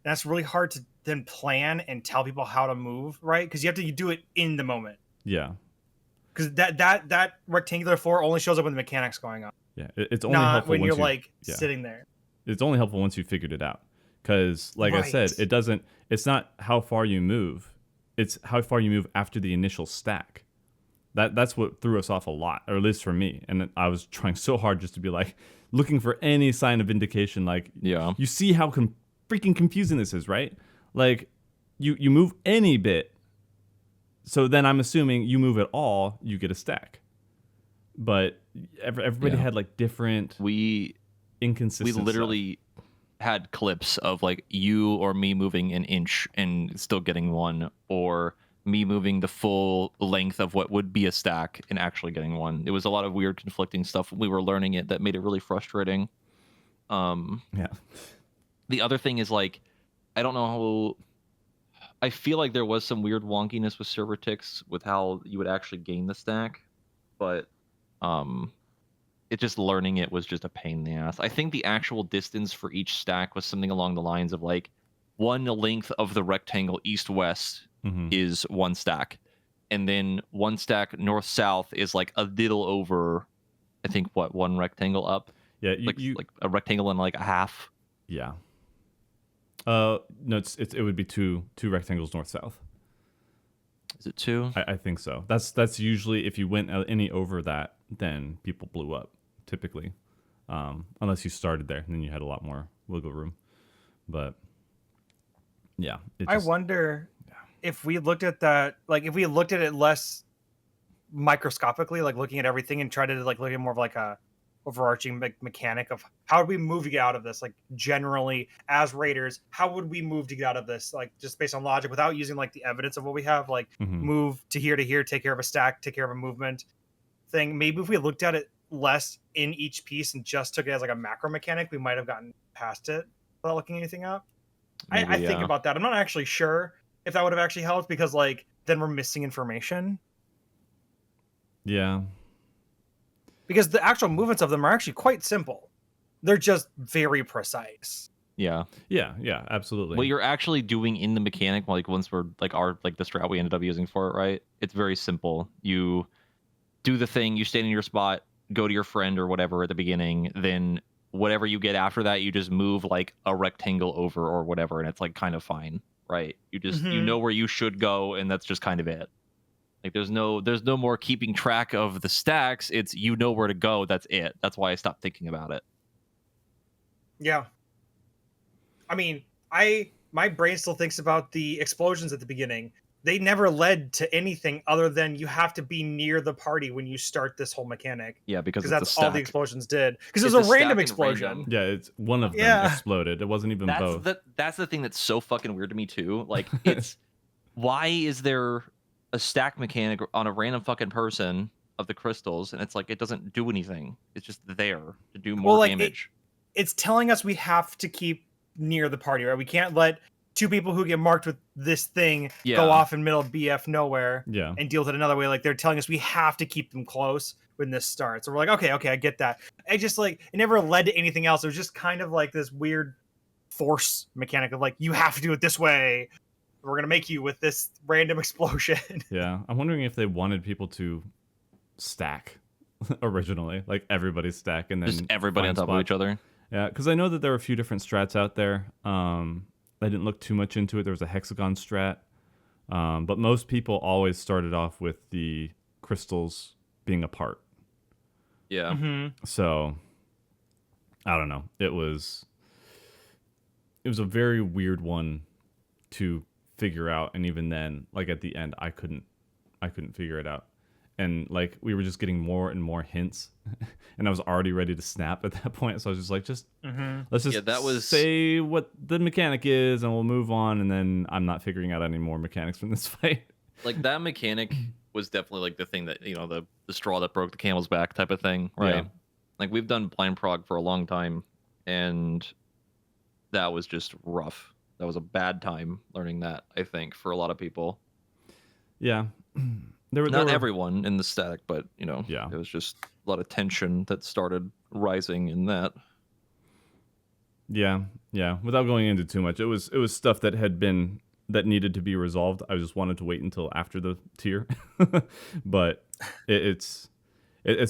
that's really hard to then plan and tell people how to move, right? Because you have to do it in the moment. Yeah. Because that rectangular floor only shows up when the mechanic's going on, Yeah. It's only not helpful when once you're you, like yeah. sitting there. It's only helpful once you figured it out. Because, like I said, Right. it's not how far you move. It's how far you move after the initial stack. That's what threw us off a lot, or at least for me. And I was trying so hard just to be like, looking for any sign of indication. Like, Yeah. you see how freaking confusing this is, right? Like, you move any bit. So then I'm assuming you move at all, you get a stack. But everybody Yeah. had like different We inconsistent stuff. literally had clips of like you or me moving an inch and still getting one, or me moving the full length of what would be a stack and actually getting one. It was a lot of weird conflicting stuff when we were learning it that made it really frustrating. Yeah. The other thing is like, I don't know how. I feel like there was some weird wonkiness with server ticks with how you would actually gain the stack, but it just learning it was just a pain in the ass. I think the actual distance for each stack was something along the lines of like one length of the rectangle east-west is one stack, and then one stack north-south is like a little over, I think, what, one rectangle up. Yeah, like a rectangle and like a half. Yeah. No, it would be two rectangles north south. Is it two? I think so. That's usually, if you went any over that, then people blew up typically, unless you started there and then you had a lot more wiggle room. But yeah, I wonder if we looked at that, like if we looked at it less microscopically, like looking at everything and tried to like look at more of like a overarching mechanic of how do we move to get out of this, like generally as raiders, how would we move to get out of this, like just based on logic without using like the evidence of what we have, like move to here, take care of a stack, take care of a movement thing. Maybe if we looked at it less in each piece and just took it as like a macro mechanic, we might have gotten past it without looking anything up. Maybe, I think about that. I'm not actually sure if that would have actually helped, because like then we're missing information. Yeah. Because the actual movements of them are actually quite simple. They're just very precise. Yeah. Yeah, absolutely. What you're actually doing in the mechanic, like once we're like the strat we ended up using for it, right? It's very simple. You do the thing, you stand in your spot, go to your friend or whatever at the beginning, then whatever you get after that, you just move like a rectangle over or whatever, and it's like kind of fine, right? You just you know where you should go, and that's just kind of it. Like there's no more keeping track of the stacks. It's you know where to go. That's it. That's why I stopped thinking about it. Yeah. I mean, my brain still thinks about the explosions at the beginning. They never led to anything other than you have to be near the party when you start this whole mechanic. Yeah, because that's all the explosions did. Because it was a random explosion. Yeah, it's one of them exploded. It wasn't even both. That's the thing that's so fucking weird to me too. Like it's why is there a stack mechanic on a random fucking person of the crystals, and it's like it doesn't do anything. It's just there to do more damage. It's telling us we have to keep near the party, right? We can't let two people who get marked with this thing go off in middle of BF nowhere and deal with it another way. Like they're telling us we have to keep them close when this starts. So we're like, okay, I get that. I just like it never led to anything else. It was just kind of like this weird force mechanic of like you have to do it this way. We're gonna make you with this random explosion. Yeah, I'm wondering if they wanted people to stack originally, like everybody stack and then just everybody on top of each other. Yeah, because I know that there are a few different strats out there. I didn't look too much into it. There was a hexagon strat, but most people always started off with the crystals being apart. Yeah. So I don't know. It was a very weird one to figure out, and even then, like at the end, I couldn't figure it out. And like we were just getting more and more hints, and I was already ready to snap at that point. So I was just like, let's just say what the mechanic is, and we'll move on. And then I'm not figuring out any more mechanics from this fight. Like that mechanic was definitely like the thing that the straw that broke the camel's back type of thing, right? Yeah. Like we've done blind prog for a long time, and that was just rough. That was a bad time learning that, I think, for a lot of people. Yeah. Not everyone in the static, but it was just a lot of tension that started rising in that. Yeah, yeah. Without going into too much, it was stuff that needed to be resolved. I just wanted to wait until after the tier, but it's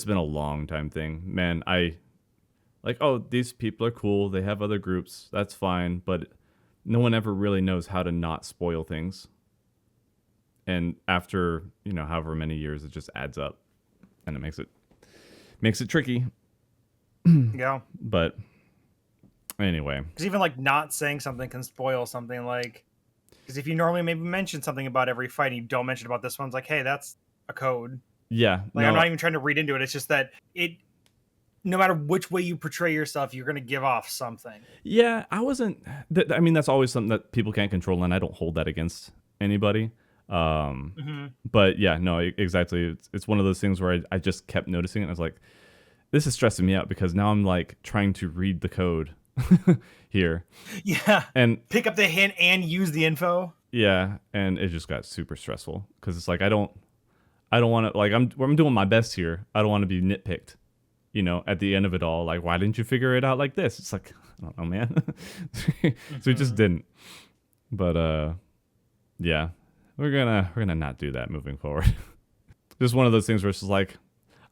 been a long time thing, man. I like, oh, these people are cool. They have other groups. That's fine, but no one ever really knows how to not spoil things. And after however many years, it just adds up, and it makes it tricky. Yeah. But anyway, because even like not saying something can spoil something. Like, because if you normally maybe mention something about every fight and you don't mention about this one, it's like, hey, that's a code. yeah, Like, no, I'm not even trying to read into it. It's just that no matter which way you portray yourself, you're going to give off something. yeah, I wasn't. I mean, that's always something that people can't control, and I don't hold that against anybody. But yeah, no, exactly. It's one of those things where I just kept noticing it. And I was like, this is stressing me out because now I'm like trying to read the code here. Yeah. And pick up the hint and use the info. Yeah, and it just got super stressful because it's like I don't want to, like, I'm doing my best here. I don't want to be nitpicked, at the end of it all. Like, why didn't you figure it out like this? It's like, I don't know, man. So we just didn't. But yeah, we're gonna not do that moving forward. Just one of those things where it's just like,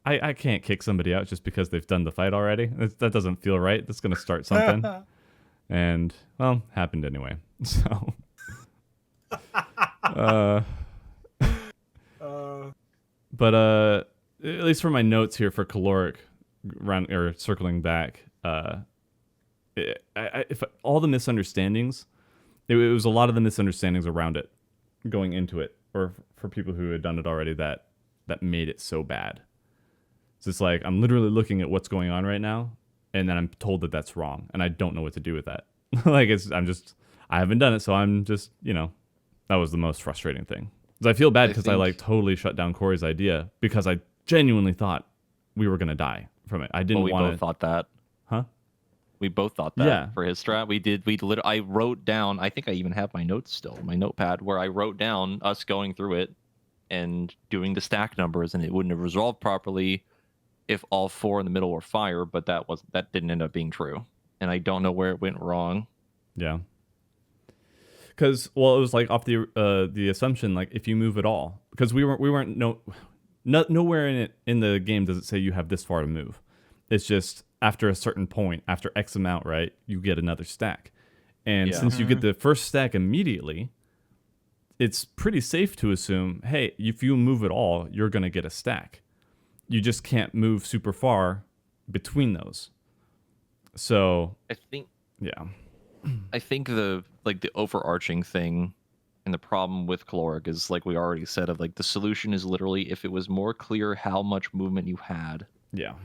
I can't kick somebody out just because they've done the fight already. That doesn't feel right. That's gonna start something. And well, happened anyway. So but at least for my notes here for caloric, circling back, if all the misunderstandings, it was a lot of the misunderstandings around it going into it, or for people who had done it already, that made it so bad. So it's like I'm literally looking at what's going on right now, and then I'm told that that's wrong, and I don't know what to do with that. Like, I haven't done it, so I'm just, that was the most frustrating thing. Because I feel bad because I like totally shut down Corey's idea because I genuinely thought we were gonna die from it. I didn't want to. We both thought that. Huh? We both thought that. Yeah. For his strat, we did. I wrote down. I think I even have my notes still, my notepad, where I wrote down us going through it and doing the stack numbers, and it wouldn't have resolved properly if all four in the middle were fire. But that didn't end up being true, and I don't know where it went wrong. Yeah. Because, well, it was like off the assumption, like, if you move at all, because we weren't nowhere in the game does it say you have this far to move. It's just after a certain point, after X amount, right, you get another stack. And since you get the first stack immediately, it's pretty safe to assume, hey, if you move at all, you're gonna get a stack. You just can't move super far between those. So I think the overarching thing and the problem with caloric is, like we already said, of like the solution is literally if it was more clear how much movement you had,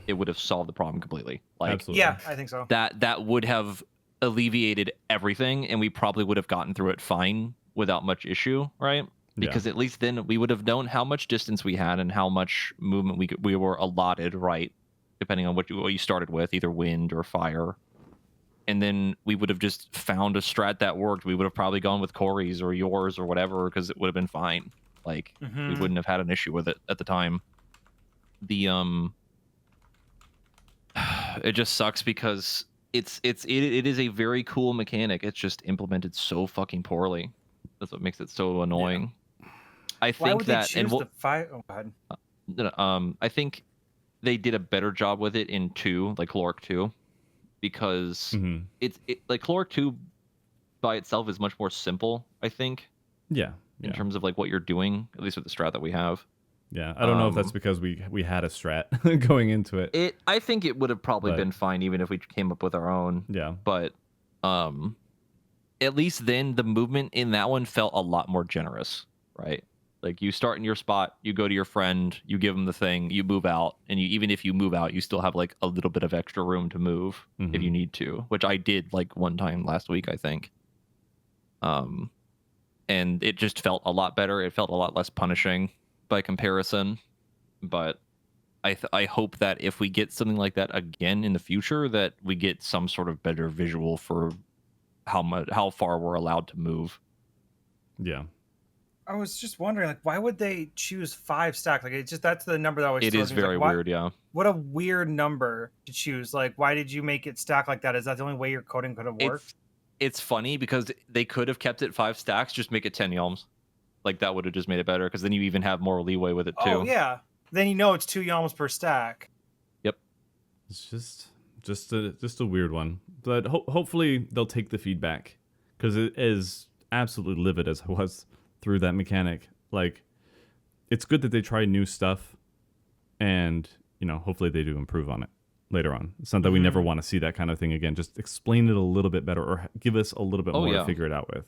it would have solved the problem completely. Like, absolutely. Yeah, I think so. That would have alleviated everything, and we probably would have gotten through it fine without much issue, right? Because at least then we would have known how much distance we had and how much movement we were allotted, right? Depending on what you started with, either wind or fire. And then we would have just found a strat that worked. We would have probably gone with Corey's or yours or whatever, because it would have been fine. Like, we wouldn't have had an issue with it at the time. It just sucks because it is a very cool mechanic. It's just implemented so fucking poorly. That's what makes it so annoying. Yeah. I think Why would they choose the fight? Oh, go ahead. I think they did a better job with it in 2, like Caloric 2, because it's like Caloric 2 by itself is much more simple, I think. Yeah. In terms of like what you're doing, at least with the strat that we have. Yeah, I don't know if that's because we had a strat going into it. I think it would have probably been fine even if we came up with our own. Yeah. But at least then the movement in that one felt a lot more generous, right? Like, you start in your spot, you go to your friend, you give them the thing, you move out, and even if you move out, you still have like a little bit of extra room to move if you need to, which I did like one time last week, I think. And it just felt a lot better. It felt a lot less punishing by comparison. But I hope that if we get something like that again in the future, that we get some sort of better visual for how far we're allowed to move. Yeah. I was just wondering, like, why would they choose 5 stack? Like, it's just that's the number that always It throws is me. It's very like, weird, yeah. what a weird number to choose. Like, why did you make it stack like that? Is that the only way your coding could have worked? It's funny because they could have kept it 5 stacks, just make it 10 yalms. Like that would have just made it better because then you even have more leeway with it too. Oh yeah. Then you know it's 2 yalms per stack. Yep. It's just a weird one, but hopefully they'll take the feedback because it is absolutely livid as I was through that mechanic. Like, it's good that they try new stuff, and hopefully they do improve on it later on. It's not that we never want to see that kind of thing again. Just explain it a little bit better, or give us a little bit more to figure it out with.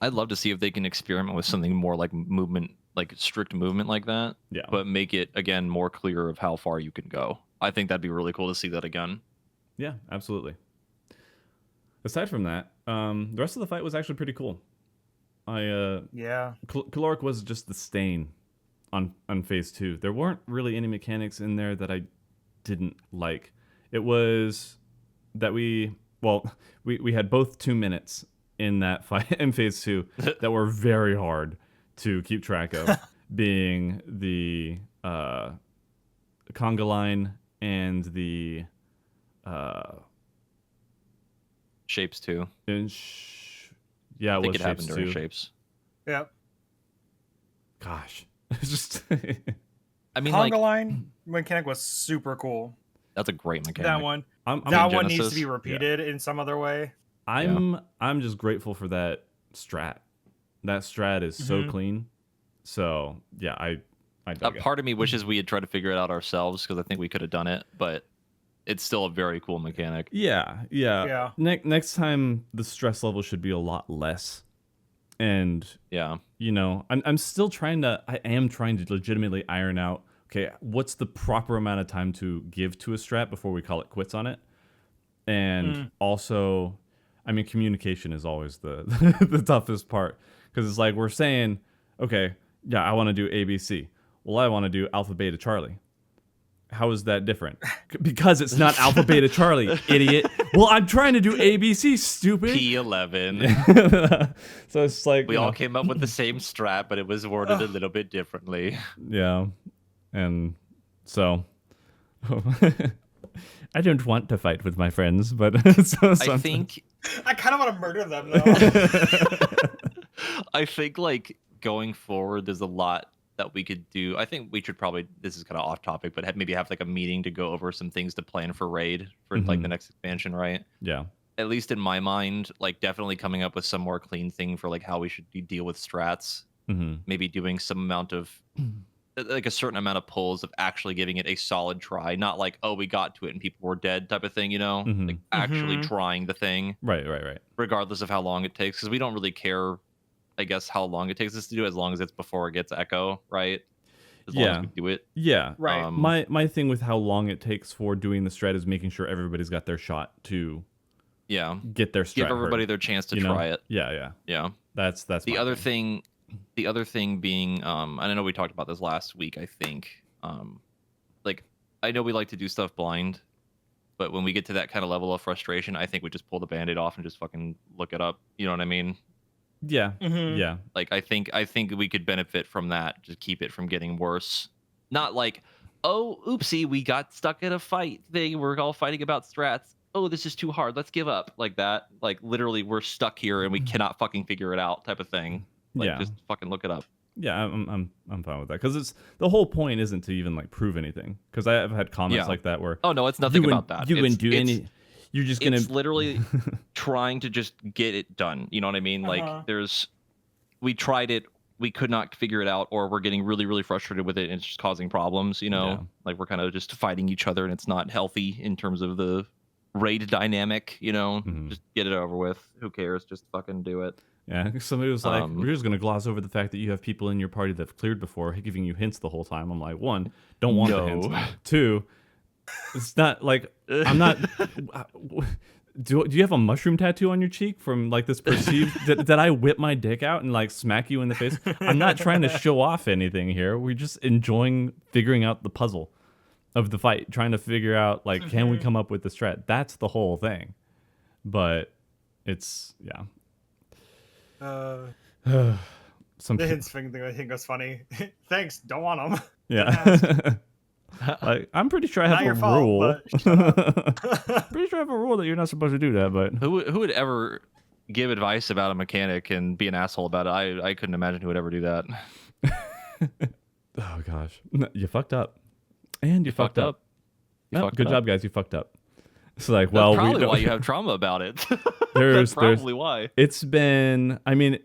I'd love to see if they can experiment with something more like movement, like strict movement like that. Yeah. But make it again more clear of how far you can go. I think that'd be really cool to see that again. Yeah, absolutely. Aside from that, the rest of the fight was actually pretty cool. Caloric was just the stain on phase 2. There weren't really any mechanics in there that I didn't like. It was that we had both 2 minutes in that fight in phase 2 that were very hard to keep track of, being the conga line and the shapes too. It I think was it happened shapes during too. shapes. Yep. Gosh, it's just I mean, conga like, line mechanic was super cool. that's a great mechanic. That one. I'm That one needs Genesis. to be repeated in some other way. I'm just grateful for that strat. That strat is so clean. So yeah, I dug it. Part of me wishes we had tried to figure it out ourselves because I think we could have done it, but it's still a very cool mechanic. Yeah. Next time the stress level should be a lot less. And Yeah. I'm still I am trying to legitimately iron out, okay, what's the proper amount of time to give to a strat before we call it quits on it? And also, I mean, communication is always the the toughest part, because it's like we're saying, okay, yeah, I want to do ABC. Well, I want to do Alpha Beta Charlie. How is that different? Because it's not Alpha Beta Charlie, idiot. Well, I'm trying to do ABC, stupid. P11. So it's like We all came up with the same strat, but it was worded a little bit differently. Yeah, and so I don't want to fight with my friends, but I think I kind of want to murder them though. I think like going forward, there's a lot that we could do. I think we should probably, this is kind of off topic, but maybe have like a meeting to go over some things to plan for raid for like the next expansion, right? Yeah. At least in my mind, like definitely coming up with some more clean thing for like how we should deal with strats. Maybe doing some amount of like a certain amount of pulls of actually giving it a solid try, not like, oh, we got to it and people were dead type of thing, like actually trying the thing, Right. regardless of how long it takes, because we don't really care, I guess, how long it takes us to do, as long as it's before it gets echo, right? As long as we do it. Yeah. Right. My thing with how long it takes for doing the strat is making sure everybody's got their shot to get their strat. Give everybody heard, their chance to try it. Yeah. That's the other thing. The other thing being, I know we talked about this last week, I think. Like, I know we like to do stuff blind, but when we get to that kind of level of frustration, I think we just pull the Band-Aid off and just fucking look it up. You know what I mean? Yeah. Yeah. Like, I think we could benefit from that, just keep it from getting worse. Not like, oh, oopsie, we got stuck in a fight thing. We're all fighting about strats. Oh, this is too hard. Let's give up. Like that. Like, literally, we're stuck here and we cannot fucking figure it out type of thing. Like, just fucking look it up. Yeah, I'm fine with that, because it's the whole point isn't to even like prove anything. Because I have had comments like that where, oh no, it's nothing about that. You wouldn't do any. You're just gonna. It's literally trying to just get it done. You know what I mean? Like we tried it, we could not figure it out, or we're getting really, really frustrated with it, and it's just causing problems. Like we're kind of just fighting each other, and it's not healthy in terms of the raid dynamic. Just get it over with. Who cares? Just fucking do it. Yeah, somebody was like, we're just going to gloss over the fact that you have people in your party that have cleared before, giving you hints the whole time. I'm like, one, don't want the hints. Two, it's not like, I'm not... Do you have a mushroom tattoo on your cheek from like this perceived... did I whip my dick out and like smack you in the face? I'm not trying to show off anything here. We're just enjoying figuring out the puzzle of the fight, trying to figure out, like, can we come up with the strat? That's the whole thing. But it's, yeah. some The people, hints thing I think was funny. Thanks, don't want them. yeah. Like, I'm pretty sure I have Not a your fault, rule. but shut up. Pretty sure I have a rule that you're not supposed to do that, but Who would ever give advice about a mechanic and be an asshole about it? I couldn't imagine who would ever do that. oh gosh, you fucked up, and you fucked up. You Oh, fucked good up. job, guys. You fucked up. It's like, That's well, probably why you have trauma about it. There's That's probably why. It's been, I mean,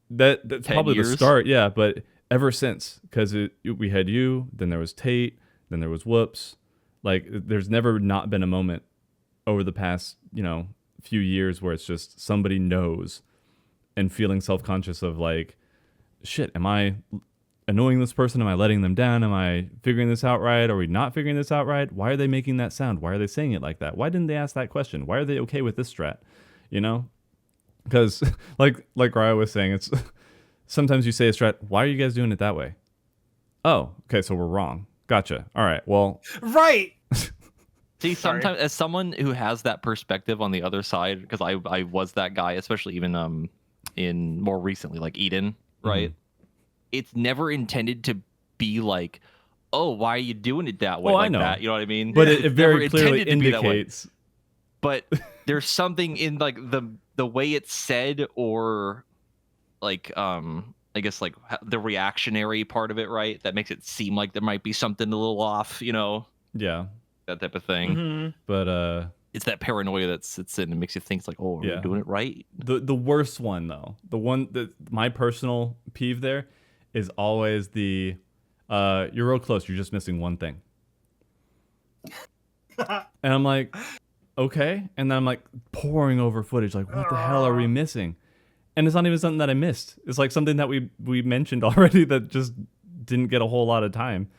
that's 10 probably years? the start, yeah. But ever since, because we had you, then there was Tate, then there was Whoops. Like, there's never not been a moment over the past, few years where it's just somebody knows and feeling self-conscious of like, shit, am I annoying this person? Am I letting them down? Am I figuring this out right? Are we not figuring this out right? Why are they making that sound? Why are they saying it like that? Why didn't they ask that question? Why are they okay with this strat? Because like Rhaya was saying, it's sometimes you say a strat, why are you guys doing it that way? Oh, okay, so we're wrong. Gotcha. All right, well. Right. See, Sorry. sometimes as someone who has that perspective on the other side, because I was that guy, especially even in more recently, like Eden, right? It's never intended to be like, oh, why are you doing it that way? Oh, like I know. that, you know what I mean? But It's it very never clearly intended to be that way. indicates. But there's something in like the way it's said, or like I guess like the reactionary part of it, right? That makes it seem like there might be something a little off, Yeah. that type of thing. Mhm. But It's that paranoia that sits in and makes you think, it's like, oh, are we doing it right? the worst one though, the one that my personal peeve there is always the you're real close, you're just missing one thing. And I'm like, okay. And then I'm like pouring over footage, like, what the hell are we missing? And it's not even something that I missed. It's like something that we mentioned already that just didn't get a whole lot of time.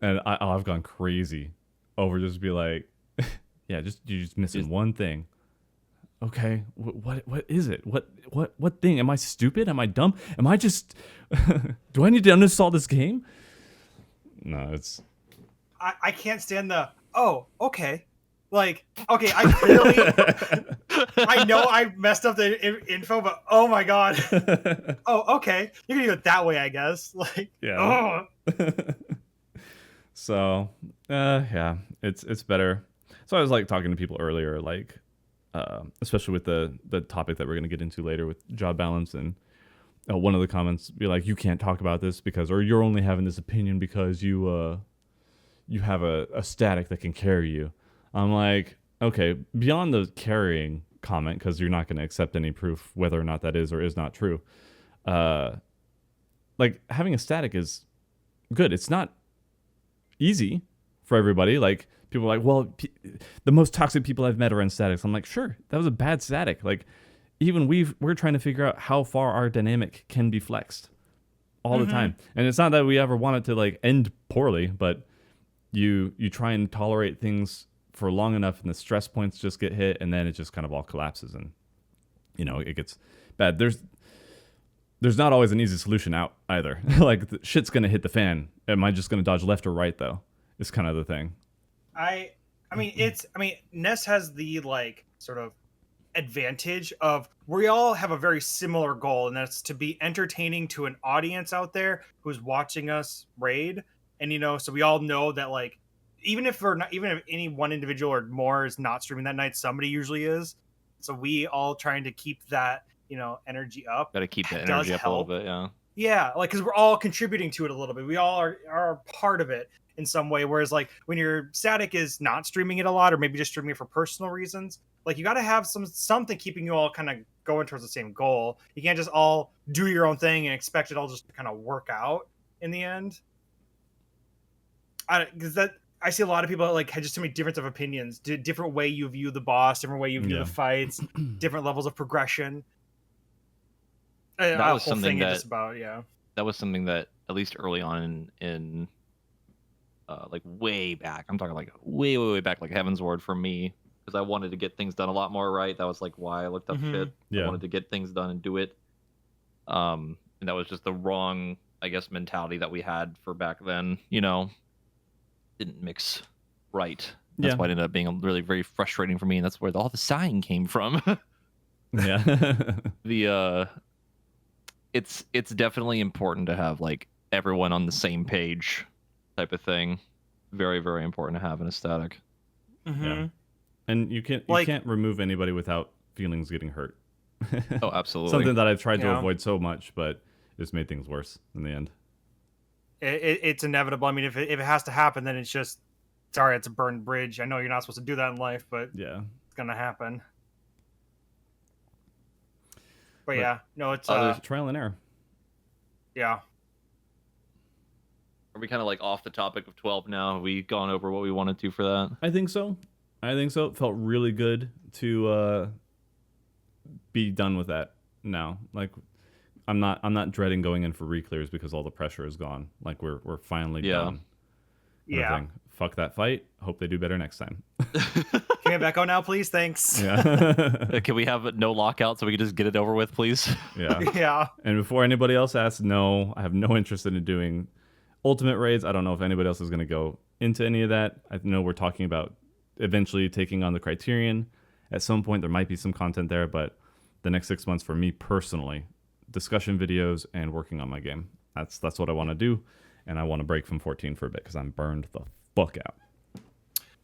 And I've gone crazy over just be like, yeah, you're just missing one thing. Okay, what is it? What thing? Am I stupid? Am I dumb? Am I just? Do I need to uninstall this game? No, it's. I can't stand the. Oh, okay. Like, okay, I clearly, I know I messed up the info, but oh my god. Oh, okay. You're gonna do it that way, I guess. Like, Yeah. oh. So, yeah, it's better. So I was like talking to people earlier, like, especially with the topic that we're gonna get into later with job balance, and one of the comments be like, you can't talk about this because, or you're only having this opinion because you have a static that can carry you. I'm like, okay, beyond the carrying comment, because you're not going to accept any proof whether or not that is or is not true. Like, having a static is good. It's not easy for everybody. Like, people are like, well, the most toxic people I've met are in statics. I'm like, sure, that was a bad static. Like, even we're trying to figure out how far our dynamic can be flexed all the time. And it's not that we ever want it to like end poorly, but you try and tolerate things for long enough and the stress points just get hit, and then it just kind of all collapses and it gets bad. There's not always an easy solution out either. Like, shit's gonna hit the fan. Am I just gonna dodge left or right though? It's kind of the thing. I mean Ness has the like sort of advantage of we all have a very similar goal, and that's to be entertaining to an audience out there who's watching us raid. And so we all know that, like, even if any one individual or more is not streaming that night, somebody usually is. So we all trying to keep that energy up. Got to keep that energy up a little bit, yeah. Yeah, like, because we're all contributing to it a little bit. We all are part of it in some way. Whereas, like, when your static is not streaming it a lot, or maybe just streaming it for personal reasons, like, you got to have something keeping you all kind of going towards the same goal. You can't just all do your own thing and expect it all just to kind of work out in the end. Because I see a lot of people like have just so many difference of opinions, different way you view the boss, different way you view the fights, different levels of progression. That was something that was something that at least early on in like way back, I'm talking like way back, like Heaven's Ward for me, because I wanted to get things done a lot more right. That was like why I looked up shit. I wanted to get things done and do it. And that was just the wrong, I guess, mentality that we had for back then. Didn't mix right. That's why it ended up being really very frustrating for me, and that's where all the sighing came from. Yeah. it's definitely important to have like everyone on the same page, type of thing. Very, very important to have an aesthetic. Mm-hmm. And you can't remove anybody without feelings getting hurt. Oh, absolutely. Something that I've tried to Yeah. avoid so much, but it's made things worse in the end. It's inevitable. I mean, if it has to happen, then it's just sorry, it's a burned bridge. I know you're not supposed to do that in life, but Yeah. it's gonna happen. But But yeah, no, it's Trial and error. yeah. Are we kind of like off the topic of 12 now? Have we gone over what we wanted to for that? I think so. It felt really good to be done with that now. Like I'm not dreading going in for reclears because all the pressure is gone. Like we're finally done. kind of Yeah. thing. Fuck that fight. Hope they do better next time. Can we get back on now, please? Thanks. Yeah. Can we have no lockout so we can just get it over with, please? Yeah. Yeah. And before anybody else asks, no, I have no interest in doing ultimate raids. I don't know if anybody else is going to go into any of that. I know we're talking about eventually taking on the Criterion. At some point, there might be some content there, but the next 6 months for me personally, discussion videos and working on my game. That's what I want to do, and I want to break from 14 for a bit because I'm burned the fuck out.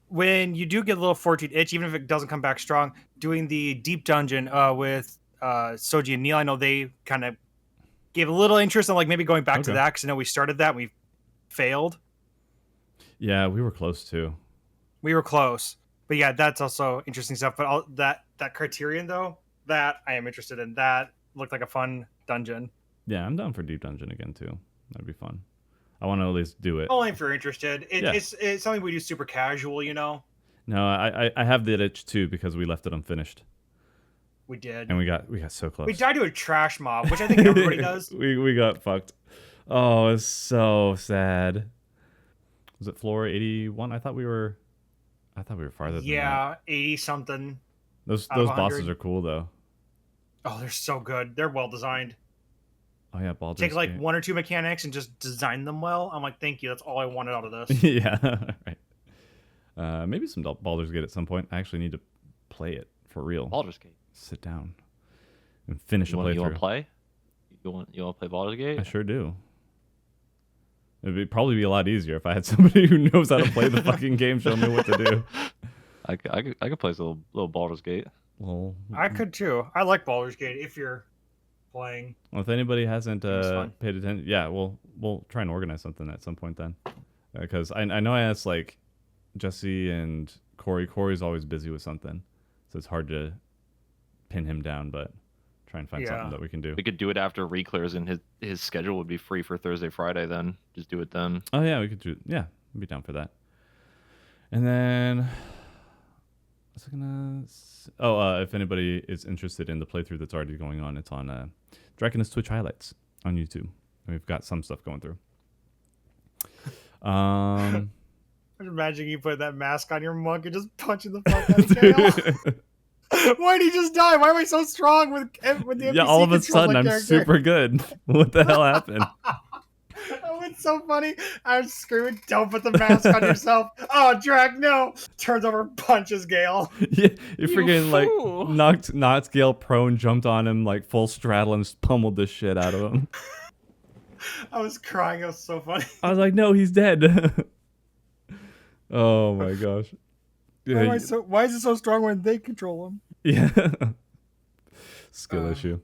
When you do get a little 14 itch, even if it doesn't come back strong, doing the deep dungeon with Soji and Neil, I know they kind of gave a little interest in like maybe going back to Okay. that because I know we started that and we failed. Yeah, we were close too. We were close, but yeah, that's also interesting stuff. But all that Criterion though, that I am interested in. That looked like a fun dungeon. Yeah, I'm down for deep dungeon again too. That'd be fun. I want to at least do it. Only if you're interested. Yeah. It's something we do super casual, you know. No, I have the itch too because we left it unfinished We did. and we got so close. We died to a trash mob, which I think everybody does. we got fucked. Oh, it's so sad. Was it floor 81? I thought we were farther than that. Yeah, 80 something. Those out of bosses 100. are cool though. Oh, they're so good. They're well designed. Oh yeah, Baldur's Take like Gate. one or two mechanics and just design them well. I'm like, thank you. That's all I wanted out of this. Yeah, right. Maybe some Baldur's Gate at some point. I actually need to play it for real. Baldur's Gate. Sit down and finish You a want to playthrough. play? You want to play Baldur's Gate? I sure do. It'd probably be a lot easier if I had somebody who knows how to play the fucking game, show me what to do. I could play a little Baldur's Gate. Well, I could too. I like Baldur's Gate if you're playing. if anybody hasn't fun. paid attention, yeah, we'll try and organize something at some point then. Because I know I asked like Jesse and Corey. Corey's always busy with something, so it's hard to pin him down. But try and find something Yeah. that we can do. We could do it after reclears, and his schedule would be free for Thursday, Friday. Then just do it then. Oh yeah, we could do. Yeah, I'd be down for that. And then, what's I gonna? If anybody is interested in the playthrough that's already going on, it's on Drak Twitch highlights on YouTube. We've got some stuff going through. I'm imagining you put that mask on your monk and just punching the fuck out of Gale. Why did he just die? Why am I so strong with the NPC Yeah, all of a controls sudden my I'm character? super good. What the hell happened? Oh, it's so funny. I'm screaming, don't put the mask on yourself. Oh, Drak, no. Turns over, punches Gale. Yeah, you freaking fool. like knocked Gale prone, jumped on him like full straddle and just pummeled the shit out of him. I was crying. It was so funny. I was like, no, he's dead. Oh my gosh. Yeah, Why is it so strong when they control him? yeah. Skill issue.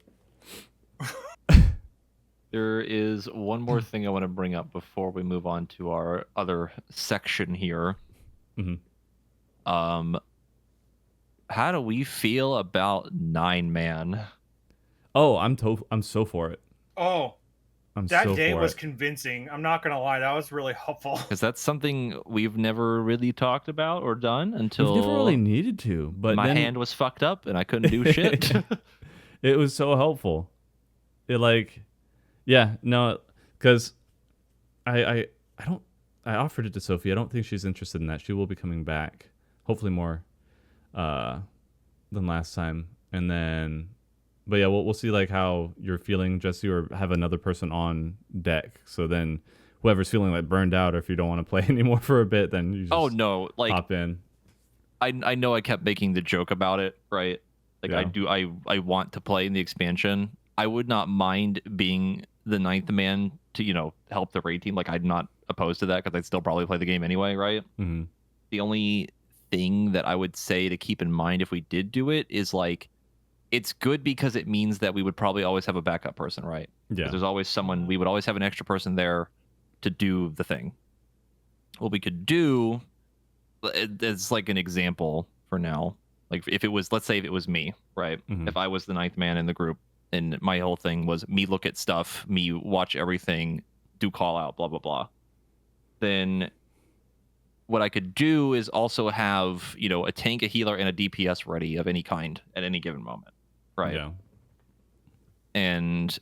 There is one more thing I want to bring up before we move on to our other section here. Mhm. How do we feel about 9-man? Oh, I'm so for it. Oh, I'm that so day for was it. convincing. I'm not gonna lie, that was really helpful. Because that's something we've never really talked about or done until We've never really needed to, but my then hand was fucked up and I couldn't do shit. it was so helpful. It because I offered it to Sophie. I don't think she's interested in that. She will be coming back, hopefully more than last time. And then, but yeah, we'll see like how you're feeling, Jesse, or have another person on deck. So then, whoever's feeling like burned out, or if you don't want to play anymore for a bit, then you just Oh no, like hop in. I know I kept making the joke about it, right? Like Yeah. I want to play in the expansion, I would not mind being the ninth man to help the raid team. Like I'm not opposed to that because I'd still probably play the game anyway, right? Mm-hmm. The only thing that I would say to keep in mind if we did do it is like it's good because it means that we would probably always have a backup person, right? Yeah. Because there's always someone, we would always have an extra person there to do the thing. What we could do, it's like an example for now. Like if it was, let's say if it was me, right? Mhm. If I was the ninth man in the group and my whole thing was me look at stuff, me watch everything, do call out, blah, blah, blah. Then what I could do is also have, a tank, a healer, and a DPS ready of any kind at any given moment. Right. Yeah. And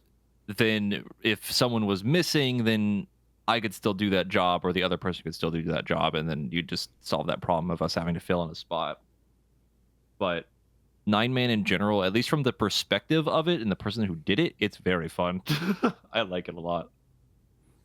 then if someone was missing, then I could still do that job, or the other person could still do that job, and then you just solve that problem of us having to fill in a spot. But 9-man in general, at least from the perspective of it and the person who did it, it's very fun. I like it a lot.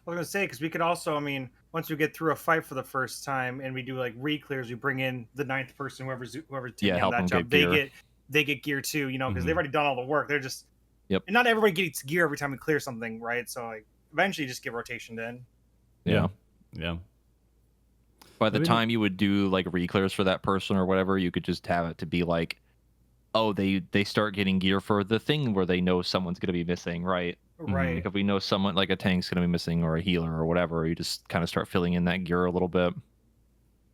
I was gonna say because we could also, I mean, once we get through a fight for the first time and we do like re-clears, we bring in the ninth person, whoever's taking on help that them job. get gear. They get gear too, because they've already done all the work. They're just Yep. And not everybody gets gear every time we clear something, right? So like eventually you just get rotationed in. Yeah. By the time you would do like re-clears for that person or whatever, you could just have it to be like, oh, they start getting gear for the thing where they know someone's going to be missing, right? Right. Like if we know someone like a tank's going to be missing or a healer or whatever, you just kind of start filling in that gear a little bit.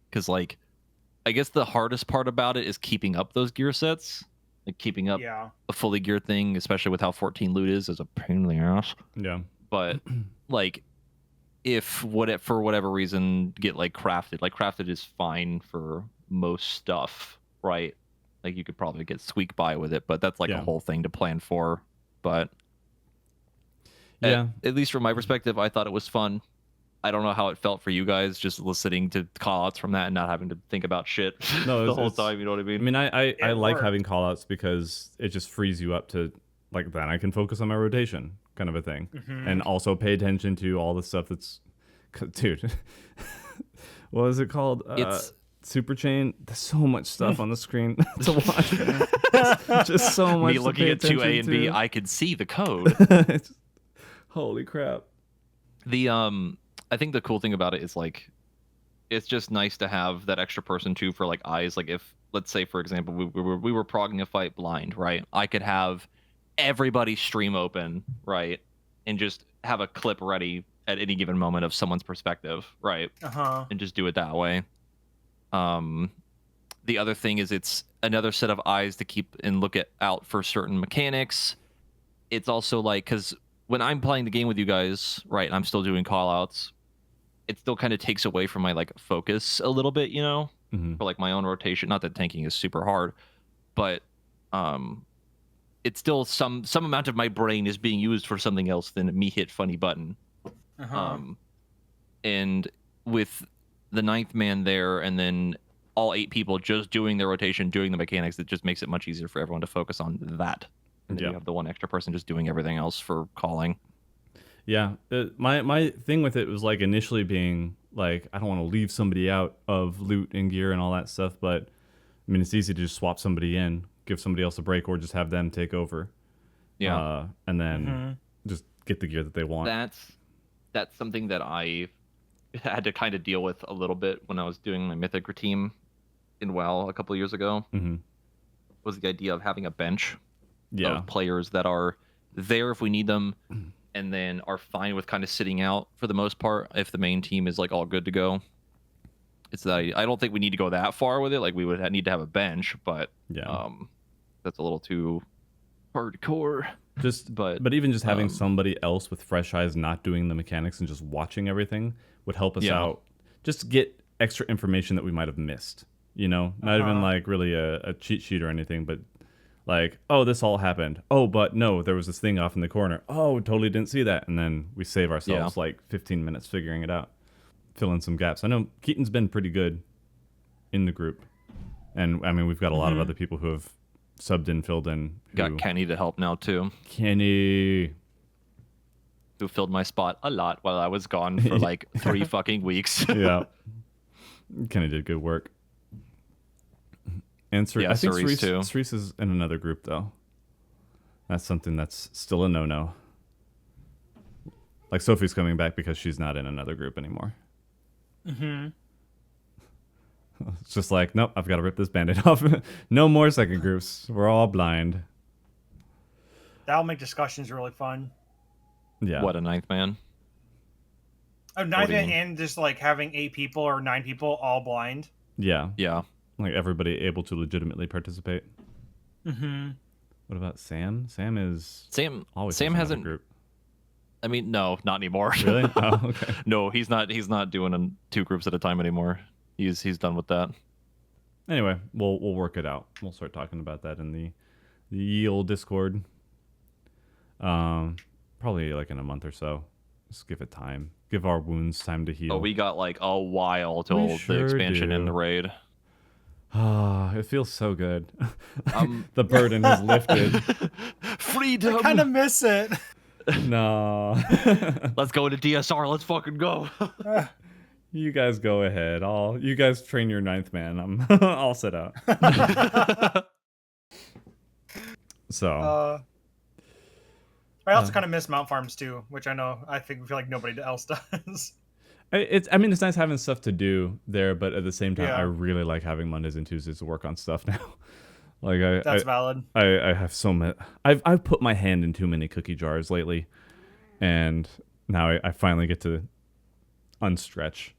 Because like, I guess the hardest part about it is keeping up those gear sets. Like keeping up a fully geared thing, especially with how 14 loot is a pain in the ass. Yeah. But like, if for whatever reason get like crafted is fine for most stuff, right? Like you could probably get squeak by with it, but that's like a whole thing to plan for. But at least from my perspective, I thought it was fun. I don't know how it felt for you guys, just listening to call-outs from that and not having to think about shit the whole time. You know what I mean? I mean, I like having call-outs because it just frees you up to like that. I can focus on my rotation, kind of a thing, and also pay attention to all the stuff that's, dude. What is it called? It's Super chain. There's so much stuff on the screen to watch. Just so much. Me looking at 2A and B, I could see the code. Holy crap. I think the cool thing about it is like it's just nice to have that extra person too for like eyes. Like if let's say for example we were progging a fight blind, right? I could have everybody stream open, right, and just have a clip ready at any given moment of someone's perspective, right? And just do it that way. The other thing is it's another set of eyes to keep and look out for certain mechanics. It's also like because when I'm playing the game with you guys, right, and I'm still doing callouts, it still kind of takes away from my like focus a little bit, for like my own rotation. Not that tanking is super hard, but it's still some amount of my brain is being used for something else than me hit funny button. And with the ninth man there, and then all 8 people just doing their rotation, doing the mechanics, it just makes it much easier for everyone to focus on that. And then you have the one extra person just doing everything else for calling. Yeah, my thing with it was like initially being like, I don't want to leave somebody out of loot and gear and all that stuff, but I mean, it's easy to just swap somebody in, give somebody else a break, or just have them take over. Yeah, and then just get the gear that they want. That's something that I had to kind of deal with a little bit when I was doing my Mythic team in WoW a couple of years ago. Was the idea of having a bench of players that are there if we need them, and then are fine with kind of sitting out for the most part if the main team is like all good to go. It's that I don't think we need to go that far with it. Like we would need to have a bench, but that's a little too hardcore. But even just having somebody else with fresh eyes not doing the mechanics and just watching everything would help us out. Just get extra information that we might have missed. Not even like really a cheat sheet or anything, but like, oh, this all happened. Oh, but no, there was this thing off in the corner. Oh, totally didn't see that. And then we save ourselves like 15 minutes figuring it out. Fill in some gaps. I know Keaton's been pretty good in the group. And I mean, we've got a lot of other people who have subbed in, filled in. Got Kenny to help now too. Kenny. Who filled my spot a lot while I was gone for like 3 fucking weeks. Yeah. Kenny did good work. And I think Cerise too. Cerise is in another group though. That's something that's still a no-no. Like Sophie's coming back because she's not in another group anymore. Mm-hmm. It's just like, nope, I've got to rip this band-aid off. No more second groups. We're all blind. That'll make discussions really fun. Yeah. What, a ninth man? Ninth do you man mean? and just like having 8 people or 9 people all blind. Yeah. Yeah. Like everybody able to legitimately participate. Mm-hmm. What about Sam? Sam is Sam always Sam in another hasn't group. I mean, no, not anymore. Really? Oh, okay. No, he's not doing 2 groups at a time anymore. He's done with that. Anyway, we'll work it out. We'll start talking about that in the ye old Discord. Probably like in a month or so. Just give it time. Give our wounds time to heal. Oh, we got like a while till We the sure expansion and do. the raid. Ah, it feels so good. Um, The burden is lifted. Freedom. I kind of miss it. No. Let's go into DSR. Let's fucking go. You guys go ahead. You guys train your ninth man. I'll sit out. So I also kind of miss Mount Farms too, which I feel like nobody else does. it's nice having stuff to do there, but at the same time, Yeah. I really like having Mondays and Tuesdays to work on stuff now. Like That's valid. I have so many. I've put my hand in too many cookie jars lately, and now I finally get to unstretch.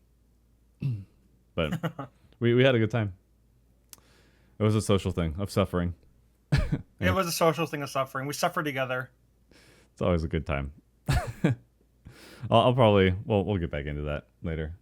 But we had a good time. It was a social thing of suffering. It was a social thing of suffering. We suffered together. It's always a good time. I'll probably we'll get back into that later.